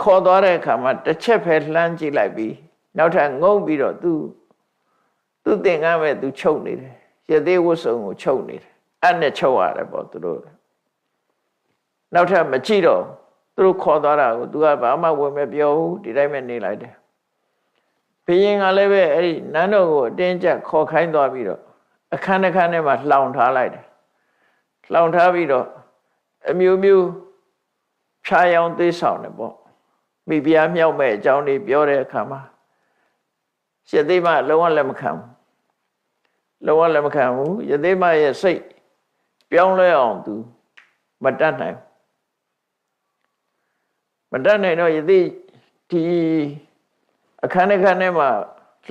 ခေါ်သွားတဲ့အခါမှာတစ်ချက်ပဲလှမ်းကြည့်လိုက်ပြီးနောက်ထပ်ငုံပြီးတော့သူသင်္ကန်းပဲသူချုပ်နေတယ်ယသိဝတ်စုံကိုချုပ်နေတယ်အဲ့နဲ့ချုပ်ရတယ်ပေါ့သူတို့နောက်ထပ်မကြည့်တော့သူတို့ခေါ်သွားတာကိုသူကဘာမှဝင်မပြောဘူးဒီတိုင်းပဲနေလိုက်တယ်ဘုရင်ကလည်းပဲအဲ့ဒီနန်းတော်ကိုအတင်းကျပ်ခေါ်ခိုင်းသွားပြီးတော့အခန်းထဲမှာလှောင်ထားလိုက်တယ်လှောင်ထားပြီးတော့ အမျိုးမျိုးဖြာရောင်သေးဆောင်တယ်ပေါ့မိဖုရားမြောက်မဲ့အကြောင်းတွေပြောတဲ့အခါမှာယသိမလုံးဝလက်မခံဘူးလုံးဝလက်မခံဘူးယသိမရဲ့စိတ်ပြောင်းလဲအောင်သူမတတ်နိုင်မတတ်နိုင်တော့ယသိဒီအခန်းတစ်ခန်းထဲမှာ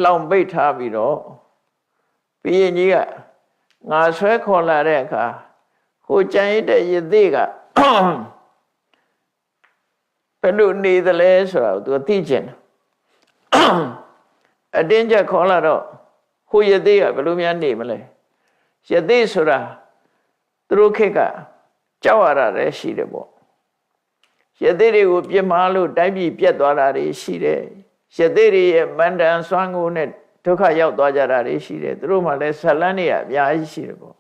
လှောင်ပိတ်ထားပြီးတော့ဘုရင်ကြီးကငါဆွဲခေါ်လာတဲ့အခါဟိုကြံရတဲ့ယသိကဘယ်လိုနေသလဲဆိုတာကိုသူသိချင်တယ်အတင်းကျပ်ခေါ်လာတော့ဟိုယသိကဘယ်လိုများနေမလဲယသိဆိုတာသူတို့ခေတ်ကကြောက်ရတာလည်းရှိတယ်ပေါ့ယသိတွေကိုပြစ်မှားလို့တိုင်းပြည်ပြတ်သွားတာတွေရှိတယ်ယသိတွေရဲ့မန္တန်စွမ်းကိုနဲ့ဒုက္ခရောက်သွားကြတာတွေရှိတယ်သူတို့မှလည်းဇလန်းတွေအများကြီးရှိတယ်ပေါ့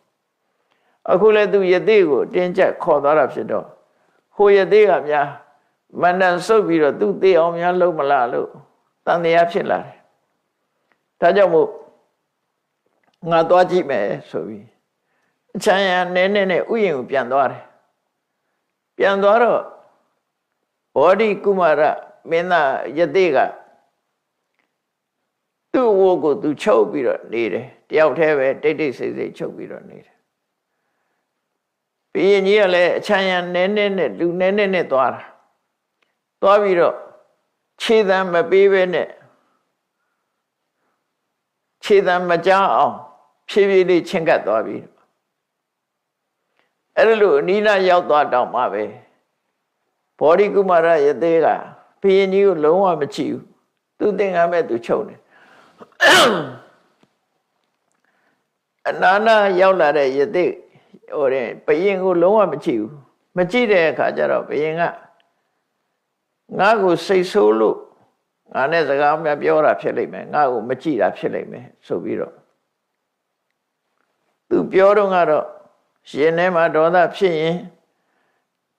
အခုလည်းသူယသိကိုတင်းကျပ်ခေါ်သွားတာဖြစ်တော့ဟိုယသိကများမန္တန်ဆုပ်ပြီးတော့သူသိအောင်များလုပ်မလားလို့တန်တရားဖြစ်လာတယ်ဒါကြောင့်မို့ငါသွားကြည့်မယ်ဆိုပြီးအချမ်းရနဲနဲနဲ့ဥယျာဉ်ကိုပြန်သွားတယ်ပြန်သွားတော့ဘောဓိကုမာရမင်းသားယသိကသူ့ဝိုးကိုသူချုပ်ပြီးတော့နေတယ်တယောက်တည်းပဲတိတ်တိတ်ဆိတ်ဆိတ်ချုပ်ပြီးတော့နေတယ်ဘုရင်ကြီးကလည်းအချမ်းရနဲနဲနဲ့လူနဲနဲနဲ့သွားတာသွားပြီးတော့ခြေသံမပေးဘဲနဲ့ခြေသံမကြားအောင်ဖြည်းဖြည်းလေးချင်းကပ်သွားပြီးအဲ့လိုအနိနာရောက်သွားတော့မှပဲဘောဓိကုမာရယသိကဘုရင်ကြီးကိုလုံးဝမချီဘူးသူသင်္ကန်းမဲ့သူချုပ်တယ်အနာနာရောက်လာတဲ့ယသိဟိုတဲ့ဘုရင်ကိုလုံးဝမချီဘူးမကြည့်တဲ့အခါကျတော့ဘုရင်ကငါ့ကိုစိတ်ဆိုးလို့ငါနဲ့စကားများပြောတာဖြစ်လိမ့်မယ်ငါ့ကိုမကြည့်တာဖြစ်လိမ့်မယ်ဆိုပြီးတော့သူပြောတော့ကတော့ရှင်ထဲမှာဒေါသဖြစ်ရင်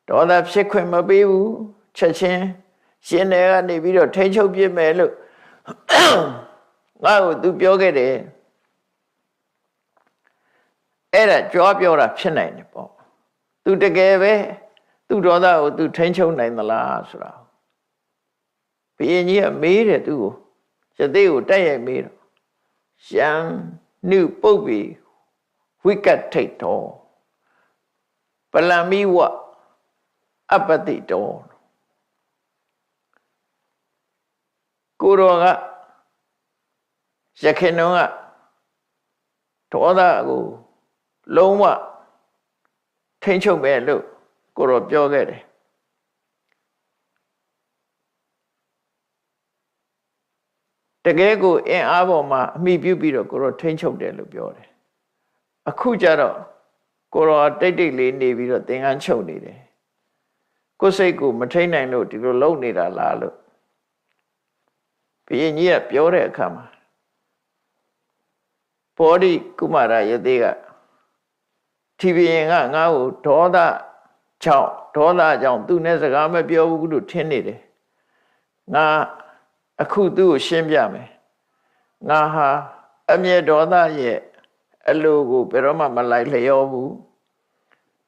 ဒေါသဖြစ်ခွင့်မပေးဘူးချက်ချင်းရှင်ထဲကနေပြီးတော့ထိန်းချုပ်ပြစ်မယ်လို့ငါ့ကိုသူပြောခဲ့တယ်အဲ့ဒါကြွားပြောတာဖြစ်နိုင်တယ်ပေါ့သူတကယ်ပဲသူဒေါသကိုသူထိန်းချုပ်နိုင်သလားဆိုတာဘုရင်ကြီးကမေးတယ်သူ့ကိုယသိကိုတိုက်ရိုက်မေးတော့ယံနုပုပ္ပိဝိကတ်ထိတ်တော်ပလံမိဝအပတိတော်ကိုရောကရခင်တော်ကဒေါသကိုလုံးဝထိန်းချုပ်မယ်လို့ကိုရောပြောခဲ့တယ်တကယ်ကိုအင်အားပေါ်မှာအမိပြုပြီးတော့ကိုရောထိန်းချုပ်တယ်လို့ပြောတယ်အခုကျတော့ကိုရောတိတ်တိတ်လေးနေပြီးတော့သင်္ကန်းချုပ်နေတယ်ကိုယ်စိတ်ကိုမထိန်းနိုင်လို့ဒီလိုလုံနေတာလားလို့ဘုရင်ကြီးကပြောတဲ့အခါမှာဘောဓိကုမာရယသိကဒီဘုရင်ကငါ့ကိုဒေါသကြောင့်သူနဲ့စကားမပြောဘူးလို့ထင်နေတယ်ငါအခုသူ့ကိုရှင်းပြမယ်ငါဟာအမျက်ဒေါသရဲ့အလိုကိုဘယ်တော့မှမလိုက်လျောဘူး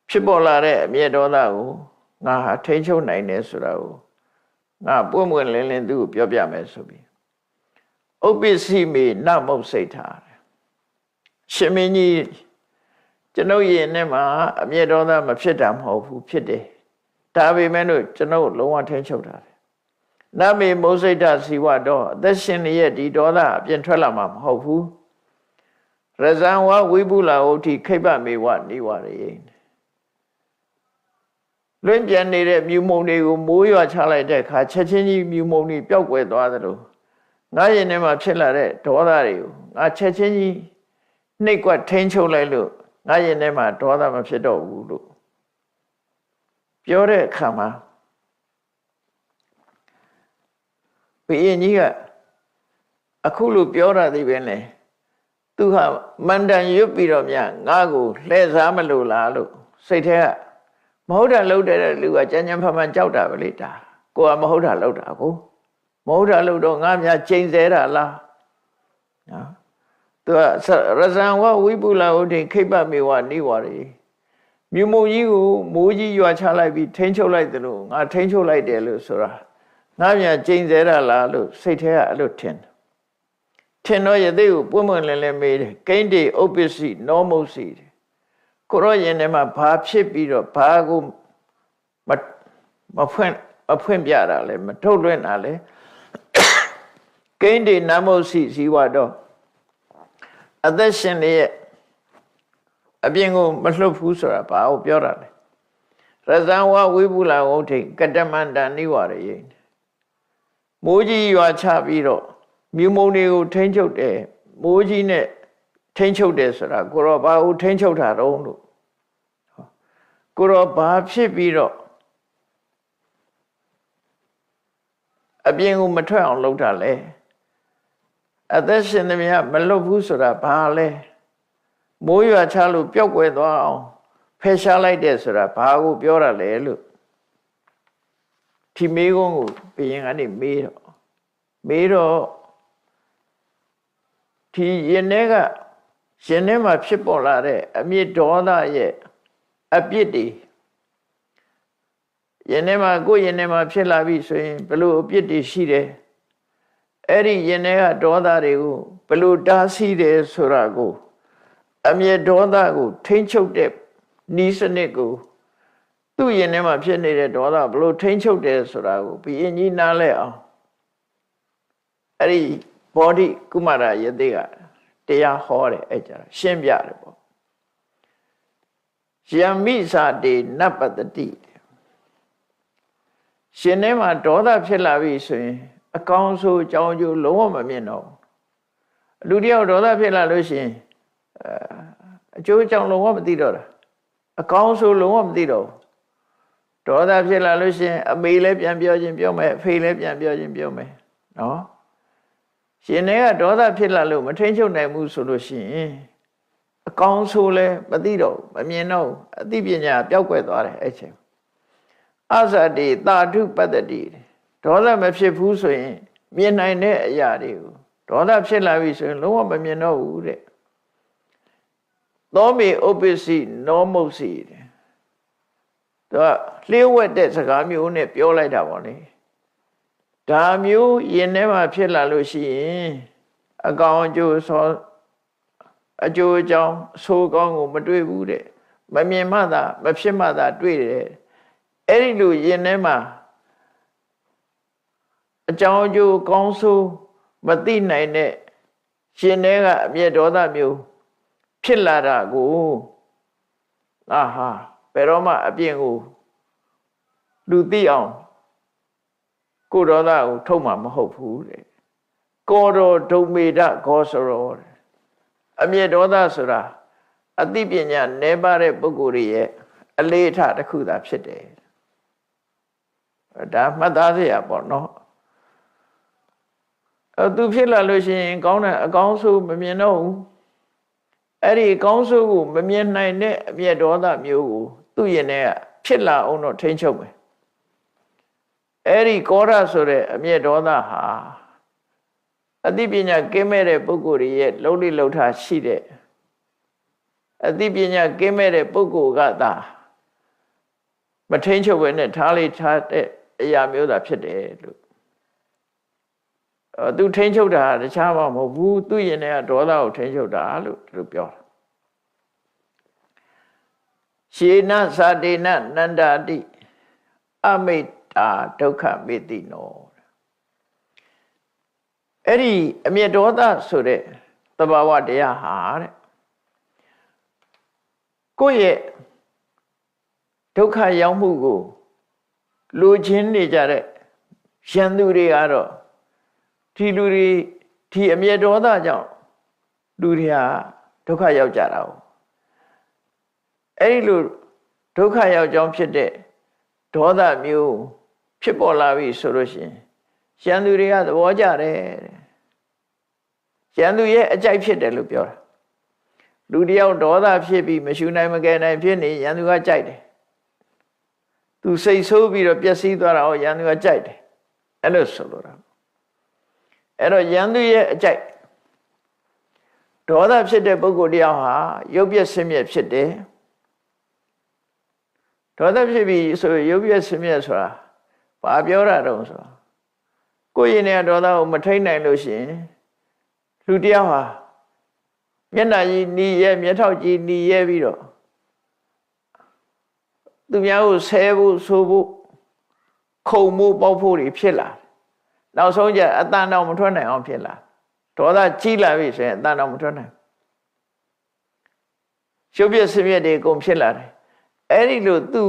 ဖြစ်ပေါ်လာတဲ့အမျက်ဒေါသကိုငါဟာထိန်းချုပ်နိုင်တယ်ဆိုတာကိုငါပွင့်ပွင့်လင်းလင်းသူ့ကိုပြောပြမယ်ဆိုပြီးဥပ္ပစ္စည်းမေနမုတ်စိတ်ထားရှင်မင်းကြီးကျွန်ုပ်ရဲ့နဲ့မှာအမျက်ဒေါသမဖြစ်တာမဟုတ်ဘူးဖြစ်တယ်ဒါပေမဲ့လို့ကျွန်ုပ်လုံးဝထိန်းချုပ်တာနမေမုတ်စိတ်ဓာစီဝတော့အသက်ရှင်ရဲ့ဒီဒေါသအပြင်ထွက်လာမှာမဟုတ်ဘူးရဇံဝဝိပုလာဝဋ္ဌိခိပ္ပမေဝနိဝရေလွင့်ပြန်နေတဲ့မြူမုံတွေကိုမိုးရွာချလိုက်တဲ့အခါချက်ချင်းကြီးမြူမုံတွေပျောက်ကွယ်သွားသလိုငါရင်ထဲမှာဖြစ်လာတဲ့ဒေါသတွေကိုငါချက်ချင်းကြီးနှိပ်ကွက်ထိန်းချုပ်လိုက်လို့ငါရင်ထဲမှာဒေါသမဖြစ်တော့ဘူးလို့ပြောတဲ့အခါမှာဘုရင်ကြီးကအခုလိုပြောတာသိပဲလေသူဟာမန္တန်ရွတ်ပြီးတော့မြငါ့ကိုလှည့်စားမလို့လားလို့စိတ်ထဲကမဟုတ်တာလုပ်တဲ့လူကကြမ်းကြမ်းဖန်ဖန်ကြောက်တာပဲလေဒါကိုကမဟုတ်တာလုပ်တာကိုမဟုတ်တာလုပ်တော့ငါများချိန်ဆတာလားနော်သူကရဇံဝဝိပုလဝဋ္ဌိခိပ္ပမေဝနိဝရေ မြူမုံကြီးကိုမိုးကြီးရွာချလိုက်ပြီးထိန်းချုပ်လိုက်တယ်လို့ငါထိန်းချုပ်လိုက်တယ်လို့ဆိုတာငါမြန်ကျိန်ဆဲရလားလို့စိတ်ထဲကအဲ့လိုထင်တော့ယသိကိုပွင့်ပွင့်လင်းလင်းမေးတယ်ကိန်းတေဥပ္ပစီနောမုတ်စီကိုရောရင်ထဲမှာဘာဖြစ်ပြီးတော့ဘာကိုမဖွင့်ပြတာလဲမထုတ်လွှင့်တာလဲကိန်းတေနမုတ်စီဇီဝတော့အသက်ရှင်နေရဲ့အပြင်ကိုမလှုပ်ဘူးဆိုတာဘာကိုပြောတာလဲရဇံဝဝိပုလဝုဋ္ဌိကတမန္တနိဝရယေမိုးကြီးရွာချပြီးတော့မြူမုံတွေကိုထိန်းချုပ်တယ်မိုးကြီးနဲ့ထိန်းချုပ်တယ်ဆိုတာကိုရောဘာကိုထိန်းချုပ်တာတုံးလို့ကိုရောဘာဖြစ်ပြီးတော့အပြင်ကိုမထွက်အောင်လုပ်တာလဲအသက်ရှင်နေမြမလွတ်ဘူးဆိုတာဘာလဲမိုးရွာချလို့ပျောက်ကွယ်သွားအောင်ဖယ်ရှားလိုက်တယ်ဆိုတာဘာကိုပြောတာလဲလို့ဒီမေးခွန်းကိုဘုရင်ကနေမေးတော့ဒီရင်ထဲမှာဖြစ်ပေါ်လာတဲ့အမြင့်ဒေါသရဲ့အပြစ်တွေရင်ထဲမှာကိုယ်ရင်ထဲမှာဖြစ်လာပြီဆိုရင်ဘယ်လိုအပြစ်တွေရှိတယ်အဲ့ဒီရင်ထဲကဒေါသတွေကိုဘယ်လိုတားဆီးတယ်ဆိုတာကိုအမြဲဒေါသကိုထိမ့်ချုပ်တဲ့ဤစနစ်ကိုသူ့ရင်ထဲမှာဖြစ်နေတဲ့ဒေါသဘယ်လိုထိမ့်ချုပ်တယ်ဆိုတာကိုဘုရင်ကြီးနားလဲအောင်အဲ့ဒီဘောဓိကုမာရယသိကတရားဟောတယ်အဲ့ကြတာရှင်းပြတယ်ပေါ့ယမိစာတေနပတတိရှင်ထဲမှာဒေါသဖြစ်လာပြီဆိုရင်အကောင်းဆုံးအကြောင်းကျိုးလုံးဝမမြင်တော့လူတယောက်ဒေါသဖြစ်လာလို့ရှိရင်အကျိုးအကြောင်းလုံးဝမသိတော့တာအကောင်းဆုံးလုံးဝမသိတော့ဒေါသဖြစ်လာလို့ရှိရင်အမေလည်းပြန်ပြောခြင်းပြောမယ်အဖေလည်းပြန်ပြောခြင်းပြောမယ်နော်ရှင်တွေကဒေါသဖြစ်လာလို့မထိန်ချုပ်နိုင်ဘူးဆိုလို့ရှိရင်အကောင်းဆုံးလည်းမသိတော့မမြင်တော့အသိပညာပျောက်ကွယ်သွားတယ်အဲ့ချိန်အဇာတိတာထုပတ္တိဒေါသမဖြစ်ဘူးဆိုရင်မြင်နိုင်တဲ့အရာတွေကိုဒေါသဖြစ်လာပြီဆိုရင်လုံးဝမမြင်တော့ဘူးတဲ့သောမေဥပ္ပစီနောမုတ်စီတဲ့သူကလျှို့ဝှက်တဲ့စကားမျိုးနဲ့ပြောလိုက်တာပေါ့လေဒါမျိုးယင်ထဲမှာဖြစ်လာလို့ရှိရင်အကောင်အကျိုးဆောအကျိုးအကြောင်းဆိုးကောင်းကိုမတွေ့ဘူးတဲ့မမြင်မှသာမဖြစ်မှသာတွေ့တယ်အဲ့ဒီလိုယင်ထဲမှာအကြောင်းအကျိုးကောင်းဆိုးမသိနိုင်တဲ့ရှင်ထဲကအမျက်ဒေါသမျိုးဖြစ်လာတာကိုဘယ်တော့မှအပြင်ကိုလူသိအောင်ကိုဒေါသကိုထုတ်မှာမဟုတ်ဘူးတဲ့ကောတော်ဒုံမေဒခောစရောတဲ့အမျက်ဒေါသဆိုတာအသိပညာနည်းပါးတဲ့ပုဂ္ဂိုလ်ရဲ့အလေးအထားတစ်ခုသာဖြစ်တယ်ဒါမှတ်သားစရာပေါ့နော်သူဖြစ်လာလို့ရှိရင်ကောင်းတဲ့အကောင်းဆိုးမမြင်တော့ဘူးအဲ့ဒီအကောင်းဆိုးကိုမမြင်နိုင်တဲ့အမျက်ဒေါသမျိုးကိုသူ့ရင်ထဲကဖြစ်လာအောင်တော့ထိန်းချုပ်မယ်အဲ့ဒီကောရဆိုတဲ့အမျက်ဒေါသဟာအသိပညာကင်းမဲ့တဲ့ပုဂ္ဂိုလ်ရဲ့လုံးလိလှုပ်ထားရှိတဲ့အသိပညာကင်းမဲ့တဲ့ပုဂ္ဂိုလ်ကသာမထိန်းချုပ်ဘဲနဲ့ထားလိုက်ထားတဲ့အရာမျိုးသာဖြစ်တယ်လို့သူထိန်းချုပ်တာတခြားမှမဟုတ်ဘူးသူ့ရင်ထဲကဒေါသကိုထိန်းချုပ်တာလို့သူပြောတာရှေနသာတေနနန္တာတိအမိတ္တာဒုက္ခမေတိနောအဲ့ဒီအမျက်ဒေါသဆိုတဲ့သဘာဝတရားဟာတဲ့ကိုယ့်ရဲ့ဒုက္ခရောက်မှုကိုလူချင်းနေကြတဲ့ရန်သူတွေကတော့ဒီလူတွေဒီအမျက်ဒေါသကြောင့်လူတွေဟာဒုက္ခရောက်ကြတာ哦အဲ့ဒီလိုဒုက္ခရောက်ကြောင်းဖြစ်တဲ့ဒေါသမျိုးဖြစ်ပေါ်လာပြီဆိုလို့ရှိရင်ရန်သူတွေကသဘောကျတယ်ရန်သူရဲ့အကြိုက်ဖြစ်တယ်လို့ပြောတာလူတယောက်ဒေါသဖြစ်ပြီးမရှုနိုင်မကယ်နိုင်ဖြစ်နေရန်သူကကြိုက်တယ်သူစိတ်ဆိုးပြီးတော့ပျက်စီးသွားတာဟောရန်သူကကြိုက်တယ်အဲ့လိုဆိုလိုတာအဲ့တော့ရန်သူရဲ့အကြိုက်ဒေါသဖြစ်တဲ့ပုဂ္ဂိုလ်တယောက်ဟာရုပ်ပျက်ဆင်းရဲဖြစ်တယ် ဒေါသဖြစ်ပြီဆိုရုပ်ပြည့်ဆင်းရဲဆိုတာဘာပြောတာတုံးဆိုကိုယ်ရင်နဲ့ဒေါသကိုမထိန်နိုင်လို့ရှိရင်လူတယောက်ဟာမျက်နှာကြီးหนีရဲမျက်ထောက်ကြီးหนีရဲပြီးတော့သူများကိုဆဲဖို့ဆိုဖို့ခုံမှုပေါက်ဖို့တွေဖြစ်လာနောက်ဆုံးကျအတန်တော်မထွက်နိုင်အောင်ဖြစ်လာဒေါသကြီးလာပြီဆိုရင်အတန်တော်မထွက်နိုင်ရုပ်ပြည့်ဆင်းရဲတွေအကုန်ဖြစ်လာတယ်အဲ့ဒီလိုသူ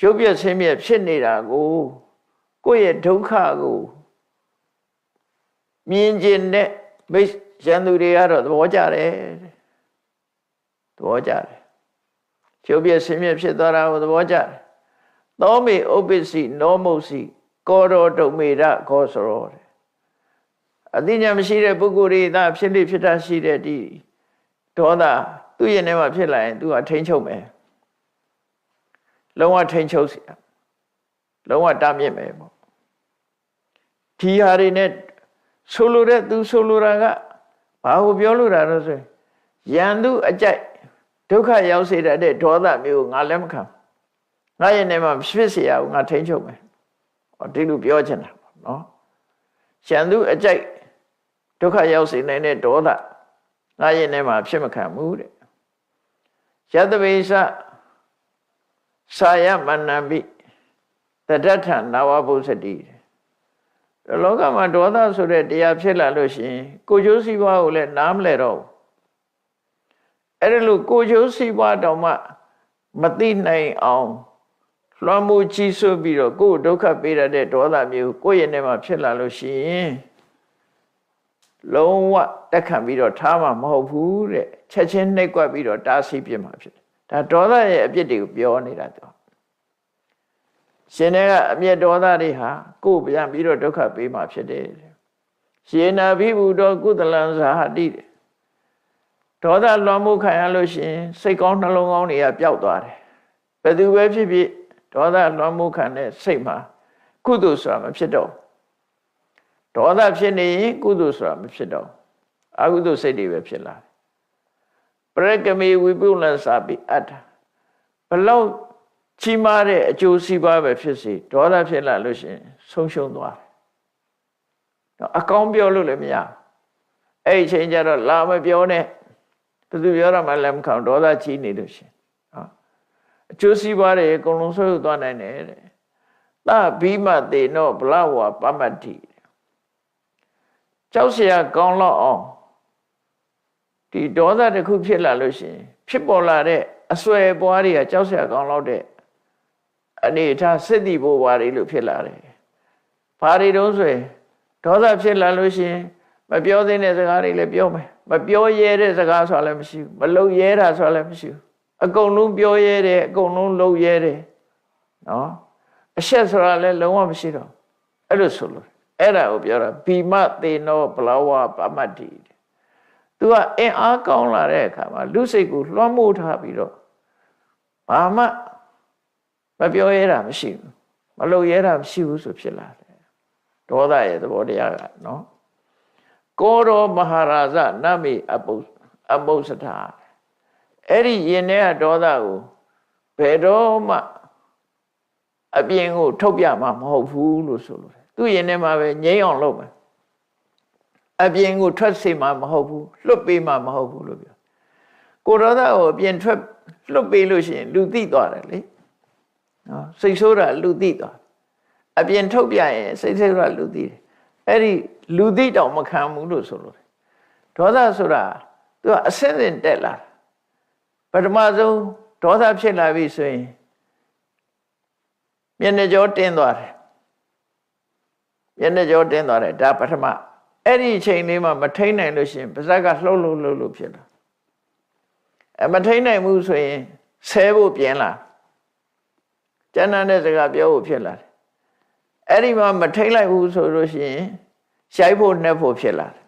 ရုပ်ပြည့်ဆင်းရဲဖြစ်နေတာကိုကိုယ့်ရဲ့ဒုက္ခကိုမြင်ကျင်တဲ့မိတ်ရန်သူတွေကတော့သဘောကျတယ်သဘောကျတယ်ရုပ်ပြည့်ဆင်းရဲဖြစ်သွားတာကိုသဘောကျတယ်သောမေဥပ္ပစ္စည်းနောမုတ်စီကောရောဒုံမေရခောစရောအသိဉာဏ်မရှိတဲ့ပုဂ္ဂိုလ်တွေသာဖြစ်လိဖြစ်တာရှိတဲ့ဒီဒေါသသူ့ရင်ထဲမှာဖြစ်လာရင်သူကထိန်းချုပ်မယ်လုံးဝထိန်းချုပ်စီလုံးဝတားမြစ်မယ်ပေါ့ဒီဟာတွေနဲ့ဆိုလိုတဲ့သူဆိုလိုတာကဘာကိုပြောလို့တာလဲဆိုရန်သူအကြိုက်ဒုက္ခရောက်စေတဲ့ဒေါသမျိုးငါလက်မခံငါရင်ထဲမှာဖြစ်เสียအောင်ငါထိန်းချုပ်မယ်ဟောဒီလိုပြောချင်တာပေါ့နော်ရန်သူအကြိုက်ဒုက္ခရောက်စေနိုင်တဲ့ဒေါသငါရင်ထဲမှာဖြစ်မခံဘူးတဲ့ယတပိစစာယမဏံပိတတ္ထနာဝဘုစတိလောကမှာဒေါသဆိုတဲ့တရားဖြစ်လာလို့ရှိရင်ကိုကျိုးစီးပွားကိုလည်းနားမလဲတော့အဲ့ဒါလို့ကိုကျိုးစီးပွားတော့မှမသိနိုင်အောင်လွှမ်းမိုးကြီးစွပြီးတော့ကိုယ်ဒုက္ခပေးရတဲ့ဒေါသမျိုးကိုယ့်ရဲ့ထဲမှာဖြစ်လာလို့ရှိရင်လုံးဝတက်ခံပြီးတော့ထားမှာမဟုတ်ဘူးတဲ့ချက်ချင်းနှိပ်ကွက်ပြီးတော့တားဆီးပြမှာဖြစ်တယ်ဒါဒေါသရဲ့အပြစ်တွေကိုပြောနေတာတော့ရှင်တွေကအမျက်ဒေါသတွေဟာကိုယ်ပြန်ပြီးတော့ဒုက္ခပေးမှာဖြစ်တယ်ရှင်နာဘိဗုဒ္ဓကုသလံဇာဟတိဒေါသလွှမ်းမိုးခံရလို့ရှိရင်စိတ်ကောင်းနှလုံးကောင်းတွေကပျောက်သွားတယ်ဘယ်သူပဲဖြစ်ဖြစ်ဒေါသလွှမ်းမိုးခံတဲ့စိတ်မှာကုသိုလ်ဆိုတာမဖြစ်တော့ဒေါသဖြစ်နေရင်ကုသိုလ်ဆိုတာမဖြစ်တော့အကုသိုလ်စိတ်တွေပဲဖြစ်လာတယ်ပရကမေဝိပုလ္လစာပိအတ္တဘလောက်ကြီးမားတဲ့အကျိုးစီးပွားပဲဖြစ်စေဒေါသဖြစ်လာလို့ရှိရင်ဆုံးရှုံးသွားတယ်တော့အကောင်းပြောလို့လည်းမရအဲ့ဒီအချိန်ကျတော့လာမပြောနဲ့ဘယ်သူပြောရမှလည်းမခံဒေါသကြီးနေလို့ရှိရင်အကျိုးစီးပွားတွေအကုန်လုံးဆွဲသွားနိုင်တယ်တဲ့သဘိမတေနောဘလဝါပမတ္တိကြောက်เสียကောင်းတော့အောင်ဒီဒေါသတစ်ခုဖြစ်လာလို့ရှိရင်ဖြစ်ပေါ်လာတဲ့အစွဲပွားတွေကကြောက်เสียကောင်းတော့တဲ့အနေထားစစ်တီဘိုးပွားတွေလို့ဖြစ်လာတယ်ဘာတွေတုံးဆိုရင်ဒေါသဖြစ်လာလို့ရှိရင်မပြောသင့်တဲ့စကားတွေလည်းပြောမယ်မပြောရဲတဲ့စကားဆိုတာလည်းမရှိဘူးမလုပ်ရဲတာဆိုတာလည်းမရှိဘူးအကုန်လုံးပြောရဲတယ်အကုန်လုံးလုပ်ရဲတယ်နော်အရှက်ဆိုတာလည်းလုံးဝမရှိတော့အဲ့လိုဆိုလို့အဲ့ဒါကိုပြောတာဘိမတေနောဘလဝပမတ္တိသူကအင်အားကောင်းလာတဲ့အခါမှာလူစိတ်ကိုလွှမ်းမိုးထားပြီးတော့ဘာမှမပြောရဲတာမရှိဘူးမလုပ်ရဲတာမရှိဘူးဆိုဖြစ်လာတယ်ဒေါသရဲ့သဘောတရားကနော်ကောရောမဟာရာဇနမေအပုစထအဲ့ဒီယင်တဲ့ဒေါသကိုဘယ်တော့မှအပြင်ကိုထုတ်ပြမှာမဟုတ်ဘူးလို့ဆိုလို့သူယင်ထဲမှာပဲငြိမ်းအောင်လုပ်မယ်အပြင်ကိုထွက်စေမှာမဟုတ်ဘူးလွတ်ပေးမှာမဟုတ်ဘူးလို့ပြောကိုဒေါသကိုအပြင်ထွက်လွတ်ပေးလို့ရှိရင်လူသိသွားတယ်လေနော်စိတ်ဆိုးတာလူသိသွားအပြင်ထုတ်ပြရင်စိတ်ဆိုးတာလူသိတယ်အဲ့ဒီလူသိတောင်မခံဘူးလို့ဆိုလို့ဒေါသဆိုတာသူကအဆင့်ဆင့်တက်လာပထမဆုံးဒေါသဖြစ်လာပြီဆိုရင်မျက်နှာကြောတင်းသွားတယ်မျက်နှာကြောတင်းသွားတယ်ဒါပထမအဲ့ဒီအချိန်လေးမှာမထိန်နိုင်လို့ရှိရင်ပါးစပ်ကလှုပ်လို့ဖြစ်လာမထိန်နိုင်ဘူးဆိုရင်ဆဲဖို့ပြင်လာကျန်တဲ့စကားပြောဖို့ဖြစ်လာတယ်အဲ့ဒီမှာမထိန်လိုက်ဘူးဆိုလို့ရှိရင်ရှိုက်ဖို့နှက်ဖို့ဖြစ်လာတယ်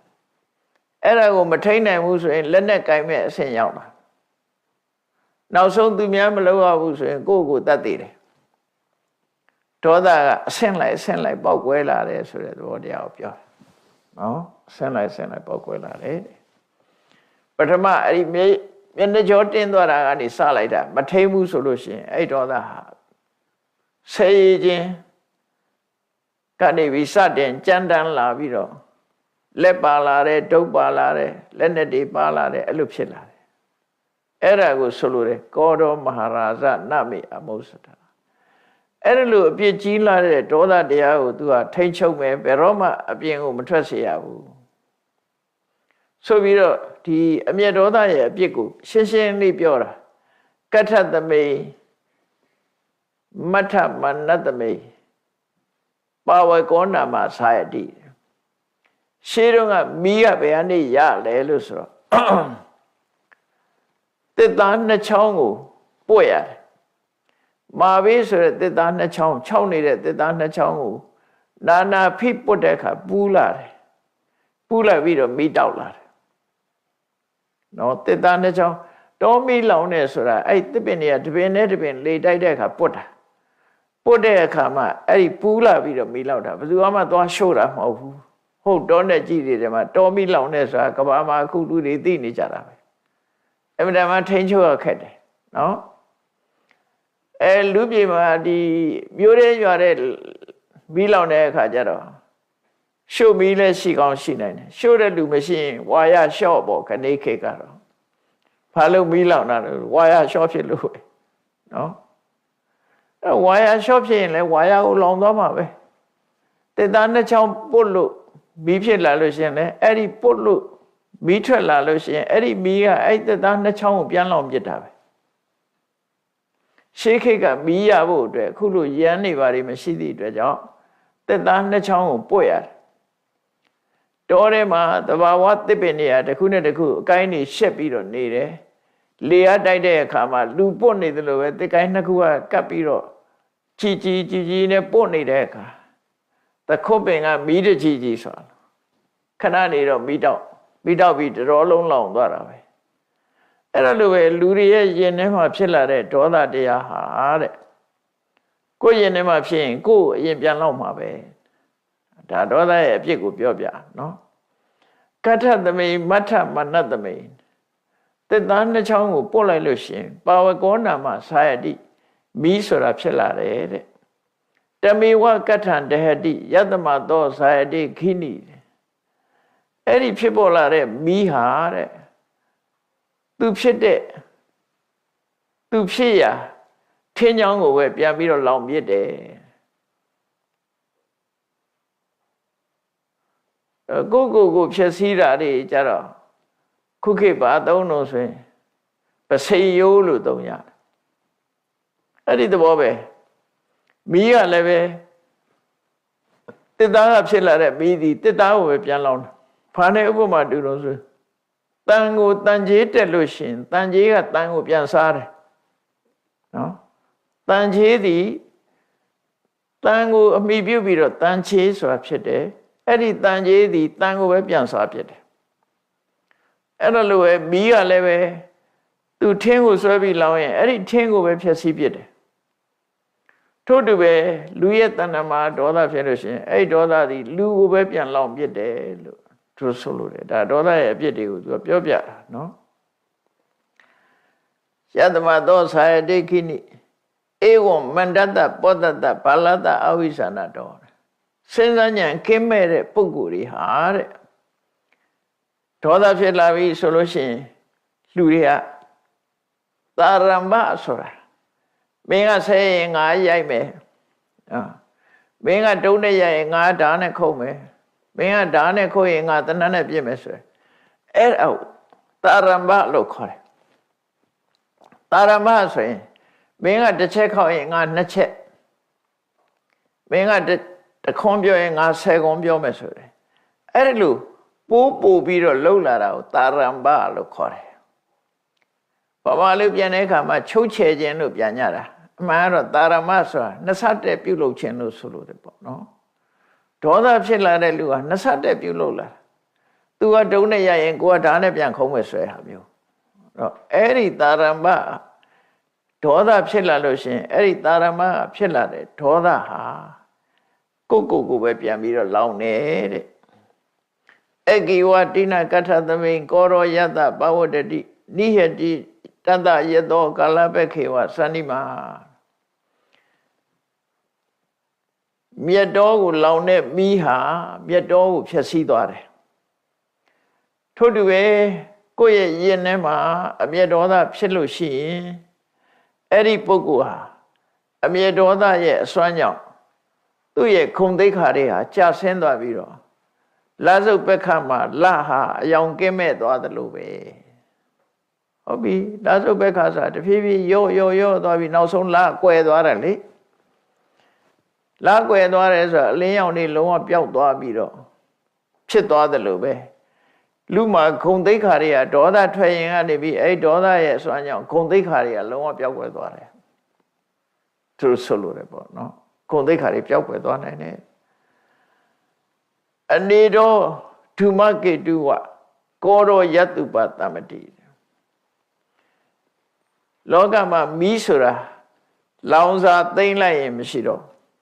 အဲ့ဒါကိုမထိန်နိုင်ဘူးဆိုရင်လက်နဲ့ကင်မဲ့အဆင့်ရောက်လာနောက်ဆုံးသူများမလုပ်ရဘူးဆိုရင်ကိုယ့်ကိုယ်တတ်သေးတယ်ဒေါသကအဆင့်လိုက်ပေါက်ကွဲလာတယ်ဆိုတဲ့သဘောတရားကိုပြောနော်အဆင့်လိုက်ပေါက်ကွဲလာတယ်ပထမအဲ့ဒီ မျက်နှာကြောတင်းသွားတာကနေစလိုက်တာမထိန်ဘူးဆိုလို့ရှိရင်အဲ့ဒေါသဟာဆဲရည်ချင်းကနေပြီးစတင်ကြမ်းတမ်းလာပြီးတော့လက်ပါလာတယ်ဒုတ်ပါလာတယ်လက်နဲ့တွေပါလာတယ်အဲ့လိုဖြစ်လာတယ်အဲ့ဒါကိုဆိုလိုတယ်ကောဒောမဟာရာဇနမေအမုစ္စတာအဲ့လိုအပြစ်ကြီးလာတဲ့ဒေါသတရားကိုသူကထိန်ချုပ်မယ်ဘယ်တော့မှအပြင်ကိုမထွက်စေရဘူးဆိုပြီးတော့ဒီအမျက်ဒေါသရဲ့အပြစ်ကိုရှင်းရှင်းလေးပြောတာကထသမိမထမနတမိပါဝကောနာမသာယတိရှေးတုန်းကမီးကဘယ်ကနေရလဲလို့ဆိုတော့တစ်သားနှစ်ချောင်းကိုပွက်ရတယ်မာဘေးဆိုတဲ့တစ်သားနှစ်ချောင်းခြောက်နေတဲ့တစ်သားနှစ်ချောင်းကိုနာနာဖိပွတ်တဲ့အခါပူးလာတယ်ပူးလာပြီးတော့မီးတောက်လာတယ်နော်တစ်သားနှစ်ချောင်းတောမီးလောင်နေဆိုတာအဲ့တစ်ပင်တွေကတစ်ပင်နဲ့တစ်ပင်လေတိုက်တဲ့အခါပွတ်တာပွတ်တဲ့အခါမှာအဲ့ဒီပူးလာပြီးတော့မီးလောက်တာဘယ်သူမှသွားရှို့တာမဟုတ်ဘူးဟုတ်တောနဲ့ကြည့်နေတယ်မှာတောမီးလောင်နေဆိုတာကဘာမှာအခုလူတွေသိနေကြတာပဲအမှန်တမ်းထိန်ချုပ်ရခက်တယ်နော်လူပြေမှာဒီမျိုးရဲရွာတဲ့မီးလောင်တဲ့အခါကျတော့ရှို့မီးလည်းရှိကောင်းရှိနိုင်တယ်ရှို့တဲ့လူမရှိရင်ဝါရလျှော့ပေါ့ခဏခေတ်ကတော့ဘာလို့မီးလောင်တာလဲဝါရလျှော့ဖြစ်လို့ပဲနော်ဝါရလျှော့ဖြစ်ရင်လည်းဝါရကိုလောင်သွားမှာပဲတစ်သားနှစ်ချောင်းပုတ်လို့မီးဖြစ်လာလို့ရှိရင်လည်းအဲ့ဒီပုတ်လို့မီးထွက်လာလို့ရှိရင်အဲ့ဒီမီးကအဲ့တစ်သားနှစ်ချောင်းကိုပြန်လောင်ပြစ်တာပဲရှေးခေတ်ကမီးရဖို့အတွက်အခုလိုရမ်းနေပါလိမ့်မရှိသည့်အတွက်ကြောင့်တစ်သားနှစ်ချောင်းကိုပွက်ရတယ်တောထဲမှာတဘာဝသစ်ပင်တွေကတစ်ခုနဲ့တစ်ခုအကိုင်းတွေရှက်ပြီးတော့နေတယ်လေအတိုက်တဲ့အခါမှာလူပွတ်နေတယ်လို့ပဲတစ်ကိုင်းနှစ်ခုကကပ်ပြီးတော့ကြီးနဲ့ပွတ်နေတဲ့အခါတခုတ်ပင်ကမီးတကြီးဆိုတာခဏနေတော့မီးတောက်ပြီးတော်လုံးလောင်သွားတာပဲအဲ့ဒါလိုပဲလူတွေရဲ့ရင်ထဲမှာဖြစ်လာတဲ့ဒေါသတရားဟာတဲ့ကိုယ်ရင်ထဲမှာဖြစ်ရင်ကိုယ်အရင်ပြန်လောက်မှာပဲဒါဒေါသရဲ့အဖြစ်ကိုပြောပြနော်ကထသမိမထမနတမိတစ်သားနှစ်ချောင်းကိုပို့လိုက်လို့ရှင်ပါဝကောနာမသာယတိမီးဆိုတာဖြစ်လာတယ်တဲ့တမေဝကထံတဟတိယတမသောသာယတိခိနိအဲ့ဒီဖြစ်ပေါ်လာတဲ့မီးဟာတဲ့သူဖြစ်ရာထင်းချောင်းကိုပဲပြန်ပြီးတော့လောင်ပြစ်တယ်ကိုဖြစ်စည်းတာတွေကြတော့ခုခေတ်ပါသုံးလို့ဆိုရင်ပစိယိုးလို့သုံးရတယ်အဲ့ဒီသဘောပဲမီးကလည်းပဲတစ်သားကဖြစ်လာတဲ့မီးဒီတစ်သားကိုပဲပြန်လောင်တယ်ဘာနဲ့ဥပမာတူလို့ဆိုတန်ကိုတန်ကြီးတက်လို့ရှင်တန်ကြီးကတန်ကိုပြန်စားတယ်နော်တန်ကြီးသည်တန်ကိုအမိပြုတ်ပြီးတော့တန်ချေးဆိုတာဖြစ်တယ်အဲ့ဒီတန်ကြီးသည်တန်ကိုပဲပြန်စားဖြစ်တယ်အဲ့ဒါလိုပဲမီးကလည်းပဲသူထင်းကိုဆွဲပြီးလောင်းရင်အဲ့ဒီထင်းကိုပဲဖျက်ဆီးပြစ်တယ်ထို့တူပဲလူရဲ့တဏ္ဍာမှာဒေါသဖြစ်လို့ရှင်အဲ့ဒီဒေါသသည်လူကိုပဲပြန်လောင်းပြစ်တယ်လို့သူဆိုလို့တယ်ဒါဒေါသရဲ့အပြစ်တွေကိုသူပြောပြတာနော်ယတမသောသာယတိခိနိဧဝံမန္တတပောတတဘာလတအဝိသနာတော်စဉ်းစားဉာဏ်ကင်းမဲ့တဲ့ပုဂ္ဂိုလ်တွေဟာတဲ့ဒေါသဖြစ်လာပြီဆိုလို့ရှိရင်လူတွေကသာရမ္မဆိုတာမင်းကဆဲရင်ငါရိုက်မယ်မင်းကတုံးနဲ့ရိုက်ရင်ငါဓာတ်နဲ့ခုတ်မယ်မင်းကဓာတ်နဲ့ခုတ်ရင်ငါတနတ်နဲ့ပြစ်မယ်ဆိုရင်အဲ့ဒါသာရမ္မလို့ခေါ်တယ်သာရမ္မဆိုရင်မင်းကတစ်ချက်ခေါက်ရင်ငါနှစ်ချက်မင်းကတခွန်းပြောရင်ငါ10ခွန်းပြောမယ်ဆိုတယ်အဲ့ဒီလိုပို့ပြီးတော့လှုပ်လာတာကိုသာရမ္မလို့ခေါ်တယ်ဘာမှလို့ပြန်တဲ့အခါမှာချုပ်ချယ်ခြင်းလို့ပြန်ကြတာအမှန်ကတော့သာရမဆိုတာနှစ်ဆတဲ့ပြုလုပ်ခြင်းလို့ဆိုလို့တယ်ပေါ့နော်ဒေါသဖြစ်လာတဲ့လူကနှစ်ဆတဲ့ပြုလုပ်လာသူကဒုံနဲ့ရရင်ကိုကဓာတ်နဲ့ပြန်ခုံးမယ်ဆွဲဟာမျိုးတော့အဲ့ဒီသာရမဒေါသဖြစ်လာလို့ရှင်အဲ့ဒီသာရမဖြစ်လာတဲ့ဒေါသဟာကိုပဲပြန်ပြီးတော့လောင်နေတဲ့ဧကိဝတိနာကထသမိန်ကောရောယတပဝတ္တိ နိဟတိတတ္တယတောကာလပခေဝသန္တိမမြတ်တော်ကိုလောင်တဲ့မိဟာမြတ်တော်ကိုဖျက်ဆီးသွားတယ်ထို့တူပဲကိုယ့်ရဲ့ရင်ထဲမှာအမျက်ဒေါသဖြစ်လို့ရှိရင်အဲ့ဒီပုဂ္ဂိုလ်ဟာအမျက်ဒေါသရဲ့အစွမ်းကြောင့်သူ့ရဲ့ခုံသိက္ခာတွေဟာကျဆင်းသွားပြီးတော့လာစုပ်ပက္ခမှာလဟာအယောင်ကင်းမဲ့သွားတယ်လို့ပဲဟုတ်ပြီလာစုပ်ပက္ခဆိုတာတဖြည်းဖြည်းရော့သွားပြီးနောက်ဆုံးလကွယ်သွားတယ်လေလကွယ်သွားတယ်ဆိုတာအလင်းရောင်တွေလုံးဝပျောက်သွားပြီးတော့ဖြစ်သွားတယ်လို့ပဲလူမှာခုံသိက္ခာတွေကဒေါသထွက်ရင်ကနေပြီးအဲ့ဒေါသရဲ့အစွမ်းကြောင့်ခုံသိက္ခာတွေကလုံးဝပျောက်ကွယ်သွားတယ်သူဆိုလိုတယ်ပေါ့နော်ခုံသိက္ခာတွေပျောက်ကွယ်သွားနိုင်တယ်အနေတော်ဓုမကေတုဝကောရောယတုပတမတိလောကမှာမီးဆိုတာလောင်စာသိမ့်လိုက်ရင်မရှိတော့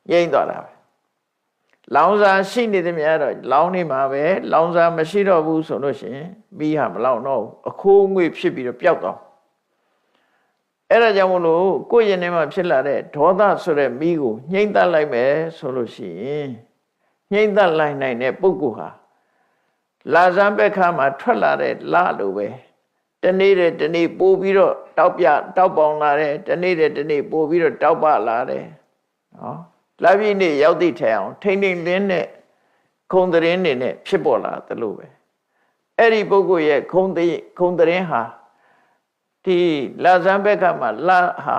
ငြိမ့်သွားတာပဲလောင်စာရှိနေသမျှတော့လောင်နေမှာပဲလောင်စာမရှိတော့ဘူးဆိုလို့ရှိရင်မီးဟာမလောင်တော့ဘူးအခိုးအငွေ့ဖြစ်ပြီးတော့ပျောက်သွားအဲ့ဒါကြောင့်မလို့ကိုယ့်ရင်ထဲမှာဖြစ်လာတဲ့ဒေါသဆိုတဲ့မီးကိုငြိမ့်တတ်လိုက်မယ်ဆိုလို့ရှိရင်ငြိမ့်တတ်လိုက်နိုင်တဲ့ပုဂ္ဂိုလ်ဟာလာဇန်ဘက်ခါမှာထွက်လာတဲ့လလိုပဲတနေ့တနေ့ပို့ပြီးတော့တောက်ပေါင်လာတယ်တနေ့တနေ့ပို့ပြီးတော့တောက်ပလာတယ်နော်လာပြည့်နေ့ရောက်သည့်ထဲအောင်ထိမ့်ထိမ့်လင်းတဲ့ခုံတရင်နေနဲ့ဖြစ်ပေါ်လာတယ်လို့ပဲအဲ့ဒီပုဂ္ဂိုလ်ရဲ့ခုံတရင်ဟာဒီလာဇန်ဘက်ကမှာလာဟာ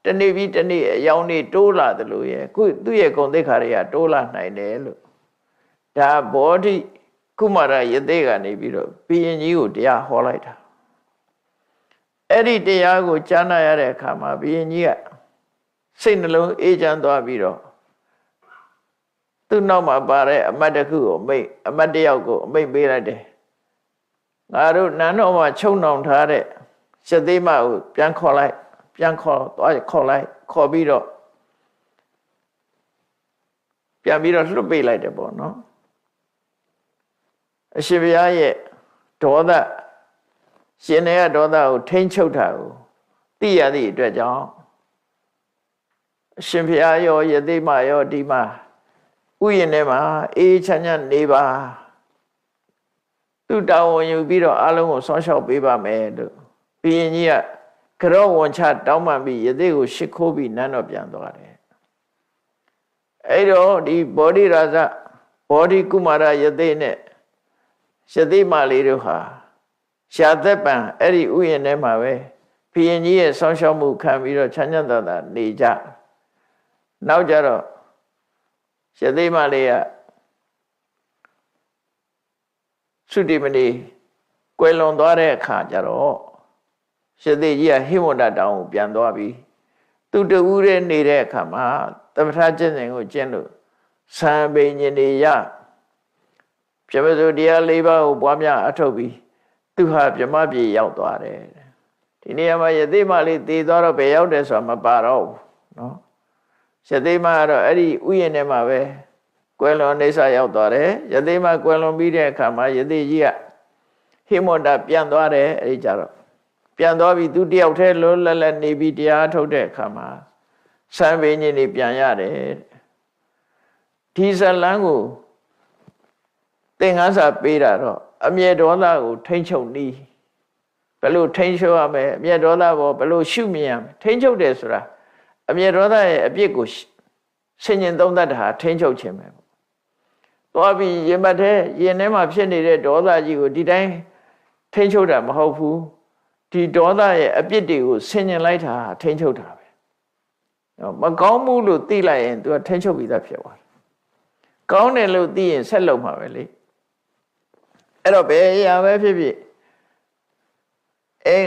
တနေ့ပြီးတနေ့အယောင်နေတိုးလာတယ်လို့ရဲ့ခုသူ့ရဲ့ဂုဏ်သိက္ခာတွေကတိုးလာနိုင်တယ်လို့ဒါဘောဓိကုမာရယသိကနေပြီးတော့ဘုရင်ကြီးကိုတရားဟောလိုက်တာအဲ့ဒီတရားကိုကြားနာရတဲ့အခါမှာဘုရင်ကြီးကစိတ်နှလုံးအေးချမ်းသွားပြီးတော့သူ့နောက်မှာပါတဲ့အမတ်တစ်ခုကိုအမတ်တစ်ယောက်ကိုအမိတ်ပေးလိုက်တယ်ငါတို့နန်းတော်မှာချုပ်နှောင်ထားတဲ့ရှသိမကိုပြန်ခေါ်လိုက်ခေါ်ပြီးတော့ပြန်ပြီးတော့လွတ်ပေးလိုက်တယ်ပေါ့နော်အရှင်ဘုရားရဲ့ဒေါသရှင်ရဲ့ဒေါသကိုထိန်းချုပ်တာကိုသိရသည့်အတွက်ကြောင့်အရှင်ဘုရားရောယသိမရောဒီမှာဥယျာဉ်ထဲမှာအေးချမ်းချမ်းနေပါသူတာဝန်ယူပြီးတော့အလုံးကိုဆောင်းလျှောက်ပေးပါမယ်လို့ဘုရင်ကြီးကကြောဝန်ချတောင်းပန်ပြီးယသိကိုရှ िख ိုးပြီးနန်းတော်ပြန်သွားတယ်အဲ့တော့ဒီဘောဓိရာဇဘောဓိကုမာရယသိနဲ့ယသိမလေးတို့ဟာရှားသက်ပံအဲ့ဒီဥယျာဉ်ထဲမှာပဲဘုရင်ကြီးရဲ့ဆောင်းလျှောက်မှုခံပြီးတော့ချမ်းချမ်းသာသာနေကြနောက်ကြတော့ယသိမလေးကသုတိမဏိကွယ်လွန်သွားတဲ့အခါကျတော့ယသိကြီးကဟိမဝန္တတောင်ကိုပြန်သွားပြီးသူတူဦးတဲ့နေတဲ့အခါမှာသမထကျင့်စဉ်ကိုကျင့်လို့သံပင်ညင်နေရပြမစိုးတရား၄ပါးကိုပွားများအထုတ်ပြီးသူဟာပြမပြေရောက်သွားတယ်ဒီနေရာမှာယသိမလေးတည်သွားတော့ဘယ်ရောက်တယ်ဆိုတာမပါတော့ဘူးနော်ယသိမကတော့အဲ့ဒီဥယျာဉ်ထဲမှာပဲကွယ်လွန်နေစာရောက်သွားတယ်ယသိမကွယ်လွန်ပြီးတဲ့အခါမှာယသိကြီးကဟိမဝန္တပြန်သွားတယ်အဲ့ဒီကြတော့ပြန်သွားပြီးသူတယောက်တည်းလွတ်လပ်လပ်နေပြီးတရားထုတ်တဲ့အခါမှာစံပင်ကြီးနေပြန်ရတယ်ဒီဇလန်းကိုသင်္ကန်းစာပေးတာတော့အမျက်ဒေါသကိုထိမ့်ချုပ်နည်းဘယ်လိုထိမ့်ချုပ်ရမလဲအမျက်ဒေါသဘောဘယ်လိုရှုမြင်ရမလဲထိမ့်ချုပ်တယ်ဆိုတာအမျက်ဒေါသရဲ့အပြစ်ကိုဆင်ញင်သုံးသပ်တာထိမ့်ချုပ်ခြင်းပဲပေါ့သွားပြီးရင်မထဲရင်ထဲမှာဖြစ်နေတဲ့ဒေါသကြီးကိုဒီတိုင်းထိမ့်ချုပ်တာမဟုတ်ဘူးဒီဒေါသရဲ့အပြစ်တွေကိုဆင်ញင်လိုက်တာထိမ့်ချုပ်တာပဲမကောင်းမှုလို့သိလိုက်ရင် तू ကထိမ့်ချုပ်ပြီးသားဖြစ်သွားတယ်ကောင်းတယ်လို့သိရင်ဆက်လုပ်မှာပဲလေအဲ့တော့ဘယ်အရာပဲဖြစ်ဖြစ်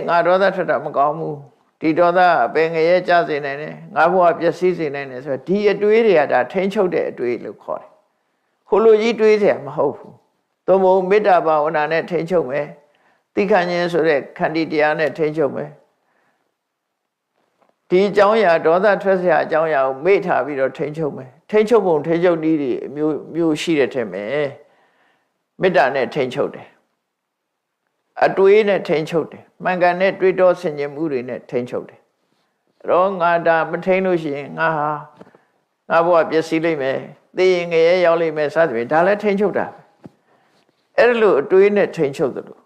ငါဒေါသထွက်တာမကောင်းဘူးဒီဒေါသအပင်ငရဲကြစေနိုင်တယ်ငါဘဝပျက်စီးစေနိုင်တယ်ဆိုတော့ဒီအတွေးတွေကဒါထိမ့်ချုပ်တဲ့အတွေးလို့ခေါ်တယ်ဟိုလိုကြီးတွေးเสียမဟုတ်ဘူးသို့မဟုတ်မေတ္တာဘာဝနာနဲ့ထိမ့်ချုပ်မယ်သိက္ခာဉာဏ်ဆိုတဲ့ခန္တီတရားနဲ့ထိမ့်ချုပ်မယ်ဒီအကြောင်းအရာဒေါသထွက်เสียအကြောင်းအရာကိုမေ့ထားပြီးတော့ထိမ့်ချုပ်မယ်ထိမ့်ချုပ်ပုံထိမ့်ချုပ်နည်းတွေမျိုးရှိတဲ့ထက်မယ်မေတ္တာနဲ့ထိမ့်ချုပ်တယ် အတွေးနဲ့ထိန်းချုပ်တယ်မှန်ကန်တဲ့တွေးတောဆင်ခြင်မှုတွေနဲ့ထိန်းချုပ်တယ်တော့ငါဒါမထိန်းလို့ရှိရင်ငါဘဝပျက်စီးလိမ့်မယ်သိရင်ငရဲရောက်လိမ့်မယ်စသဖြင့်ဒါလည်းထိန်းချုပ်တာအဲ့လိုအတွေးနဲ့ထိန်းချုပ်တယ်လို့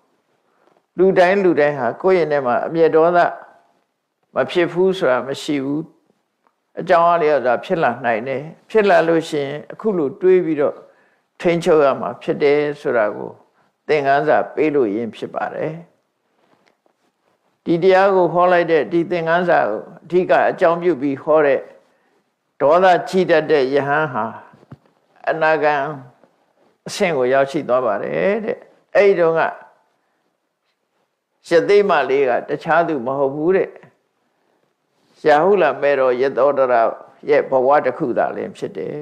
လူတိုင်းဟာကိုယ့်ရဲ့ထဲမှာအမျက်ဒေါသမဖြစ်ဘူးဆိုတာမရှိဘူးအကြောင်းအရာဆိုတာဖြစ်လာနိုင်တယ်ဖြစ်လာလို့ရှိရင်အခုလိုတွေးပြီးတော့ထိန်းချုပ်ရမှာဖြစ်တယ်ဆိုတာကိုသင်ခန်းစာပေးလို့ရင်းဖြစ်ပါတယ်ဒီတရားကိုဟောလိုက်တဲ့ဒီသင်ခန်းစာကိုအဓိကအကြောင်းပြုပြီးဟောတဲ့ဒေါသကြီးတတ်တဲ့ယဟန်ဟာအနာဂံအဆင့်ကိုရောက်ရှိသွားပါတယ်တဲ့အဲ့ဒီတော့ကရသိမလေးကတခြားသူမဟုတ်ဘူးတဲ့ရာဟုလမေတော်ယသောတရရဲ့ဘဝတစ်ခုသာလည်းဖြစ်တယ်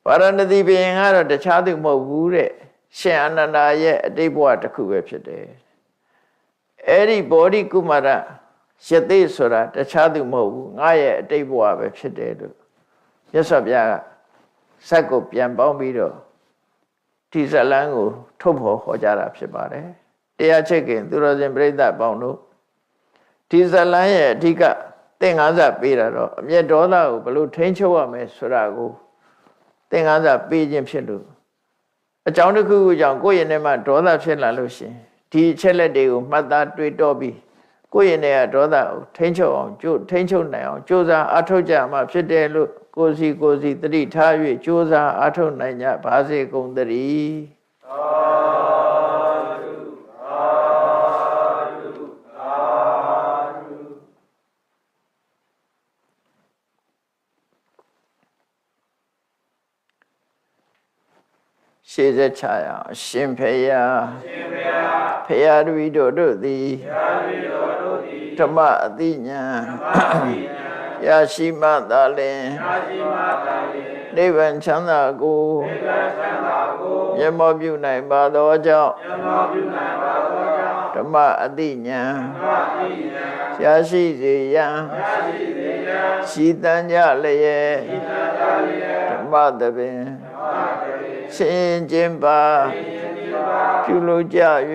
ဗာရဏသီဘုရင်ကတော့တခြားသူမဟုတ်ဘူးတဲ့ရှင်အနန္ဒာရဲ့အတိတ်ဘဝတစ်ခုပဲဖြစ်တယ်အဲ့ဒီဘောဓိကုမာရယသိဆိုတာတခြားသူမဟုတ်ဘူးငါရဲ့အတိတ်ဘဝပဲဖြစ်တယ်လို့မြတ်စွာဘုရားကစက်ကိုပြန်ပေါင်းပြီးတော့ဒီဇလန်းကိုထုတ်ဖော်ဟောကြားတာဖြစ်ပါတယ်တရားချစ်ခင်သူတော်စင်ပြိဿပေါင်းတို့ဒီဇလန်းရဲ့အဓိကသင်္ကန်းစာပေးတာတော့အမျက်ဒေါသကိုဘယ်လိုထိန်းချုပ်ရမလဲဆိုတာကိုသင်္ကန်းစာပေးခြင်းဖြစ်လို့အကြောင်းတစ်ခုခုကြောင့်ကိုယ့်ရဲ့ထဲမှာဒေါသဖြစ်လာလို့ရှိရင်ဒီအချက်လက်တွေကိုမှတ်သားတွေးတောပြီးကိုယ့်ရဲ့ထဲကဒေါသကိုထိန်းချုပ်အောင်ထိန်းချုပ်နိုင်အောင်ကြိုးစားအားထုတ်ကြမှာဖြစ်တယ်လို့ကိုယ်စီသတိထား၍ကြိုးစားအားထုတ်နိုင်ကြပါစေကုန်သတည်းရှေးဆက်ချရအောင်ရှင်ဖေယဖေယတပည့်တို့သည်ဓမ္မအသိဉာဏ်ရရှိမှသာလင်နိဗ္ဗာန်ချမ်းသာကိုမျက်မှောက်ပြုနိုင်ပါသောကြောင့်ဓမ္မအသိဉာဏ်ရရှိစေရန်ရှိတန်ကြလျက်ဓမ္မသဘင်ရှင်ခြင်းပါပြုလို့ကြ၍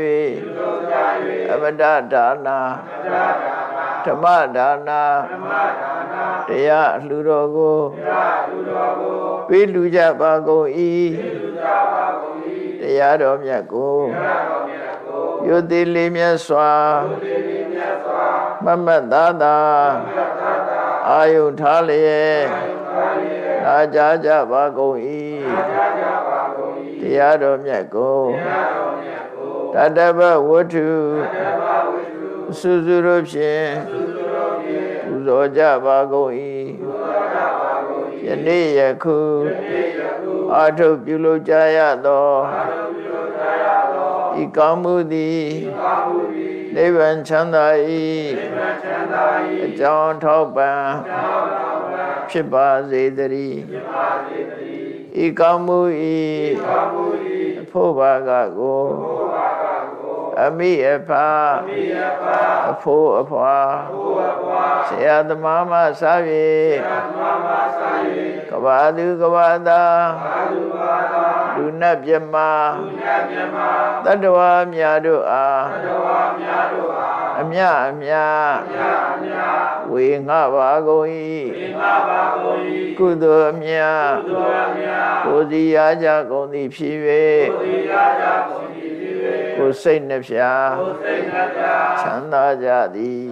အမတဒါနာဓမ္မဒါနာတရားလှူတော်ကိုပေးလူကြပါကုန်၏တရားတော်မြတ်ကိုယုတိလေးမြတ်စွာမမတ်သားသာအာယုထားလျက်နာကြားကြပါကုန်၏တရားတော်မြတ်ကိုတတ္တဗဝတ္ထုစုစုတို့ဖြင့်ပူဇော်ကြပါကုန်၏ယနေ့ယခုအာထုပြုလုပ်ကြရသောဤကောင်းမှုသည်နိဗ္ဗာန်ချမ်းသာ၏အကြောင်းထောက်ပံ့ဖြစ်ပါစေတည်းဤကောင်းမှု၏အဖို့ဘာကကိုအမိအဖအဖို့အဖွာဆရာသမားမဆာ၍ကဘာသူကဘာသာလူနတ်မြမတတ္တဝါများတို့အားအမြဝေငှပါကုန်၏ကုသိုလ်အမြကိုယ်စီရကြကုန်သည်ဖြစ်၍ကိုယ်စိတ်နှဖျားချမ်းသာကြသည်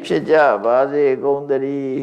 ဖြစ်ကြပါစေကုန်သတည်း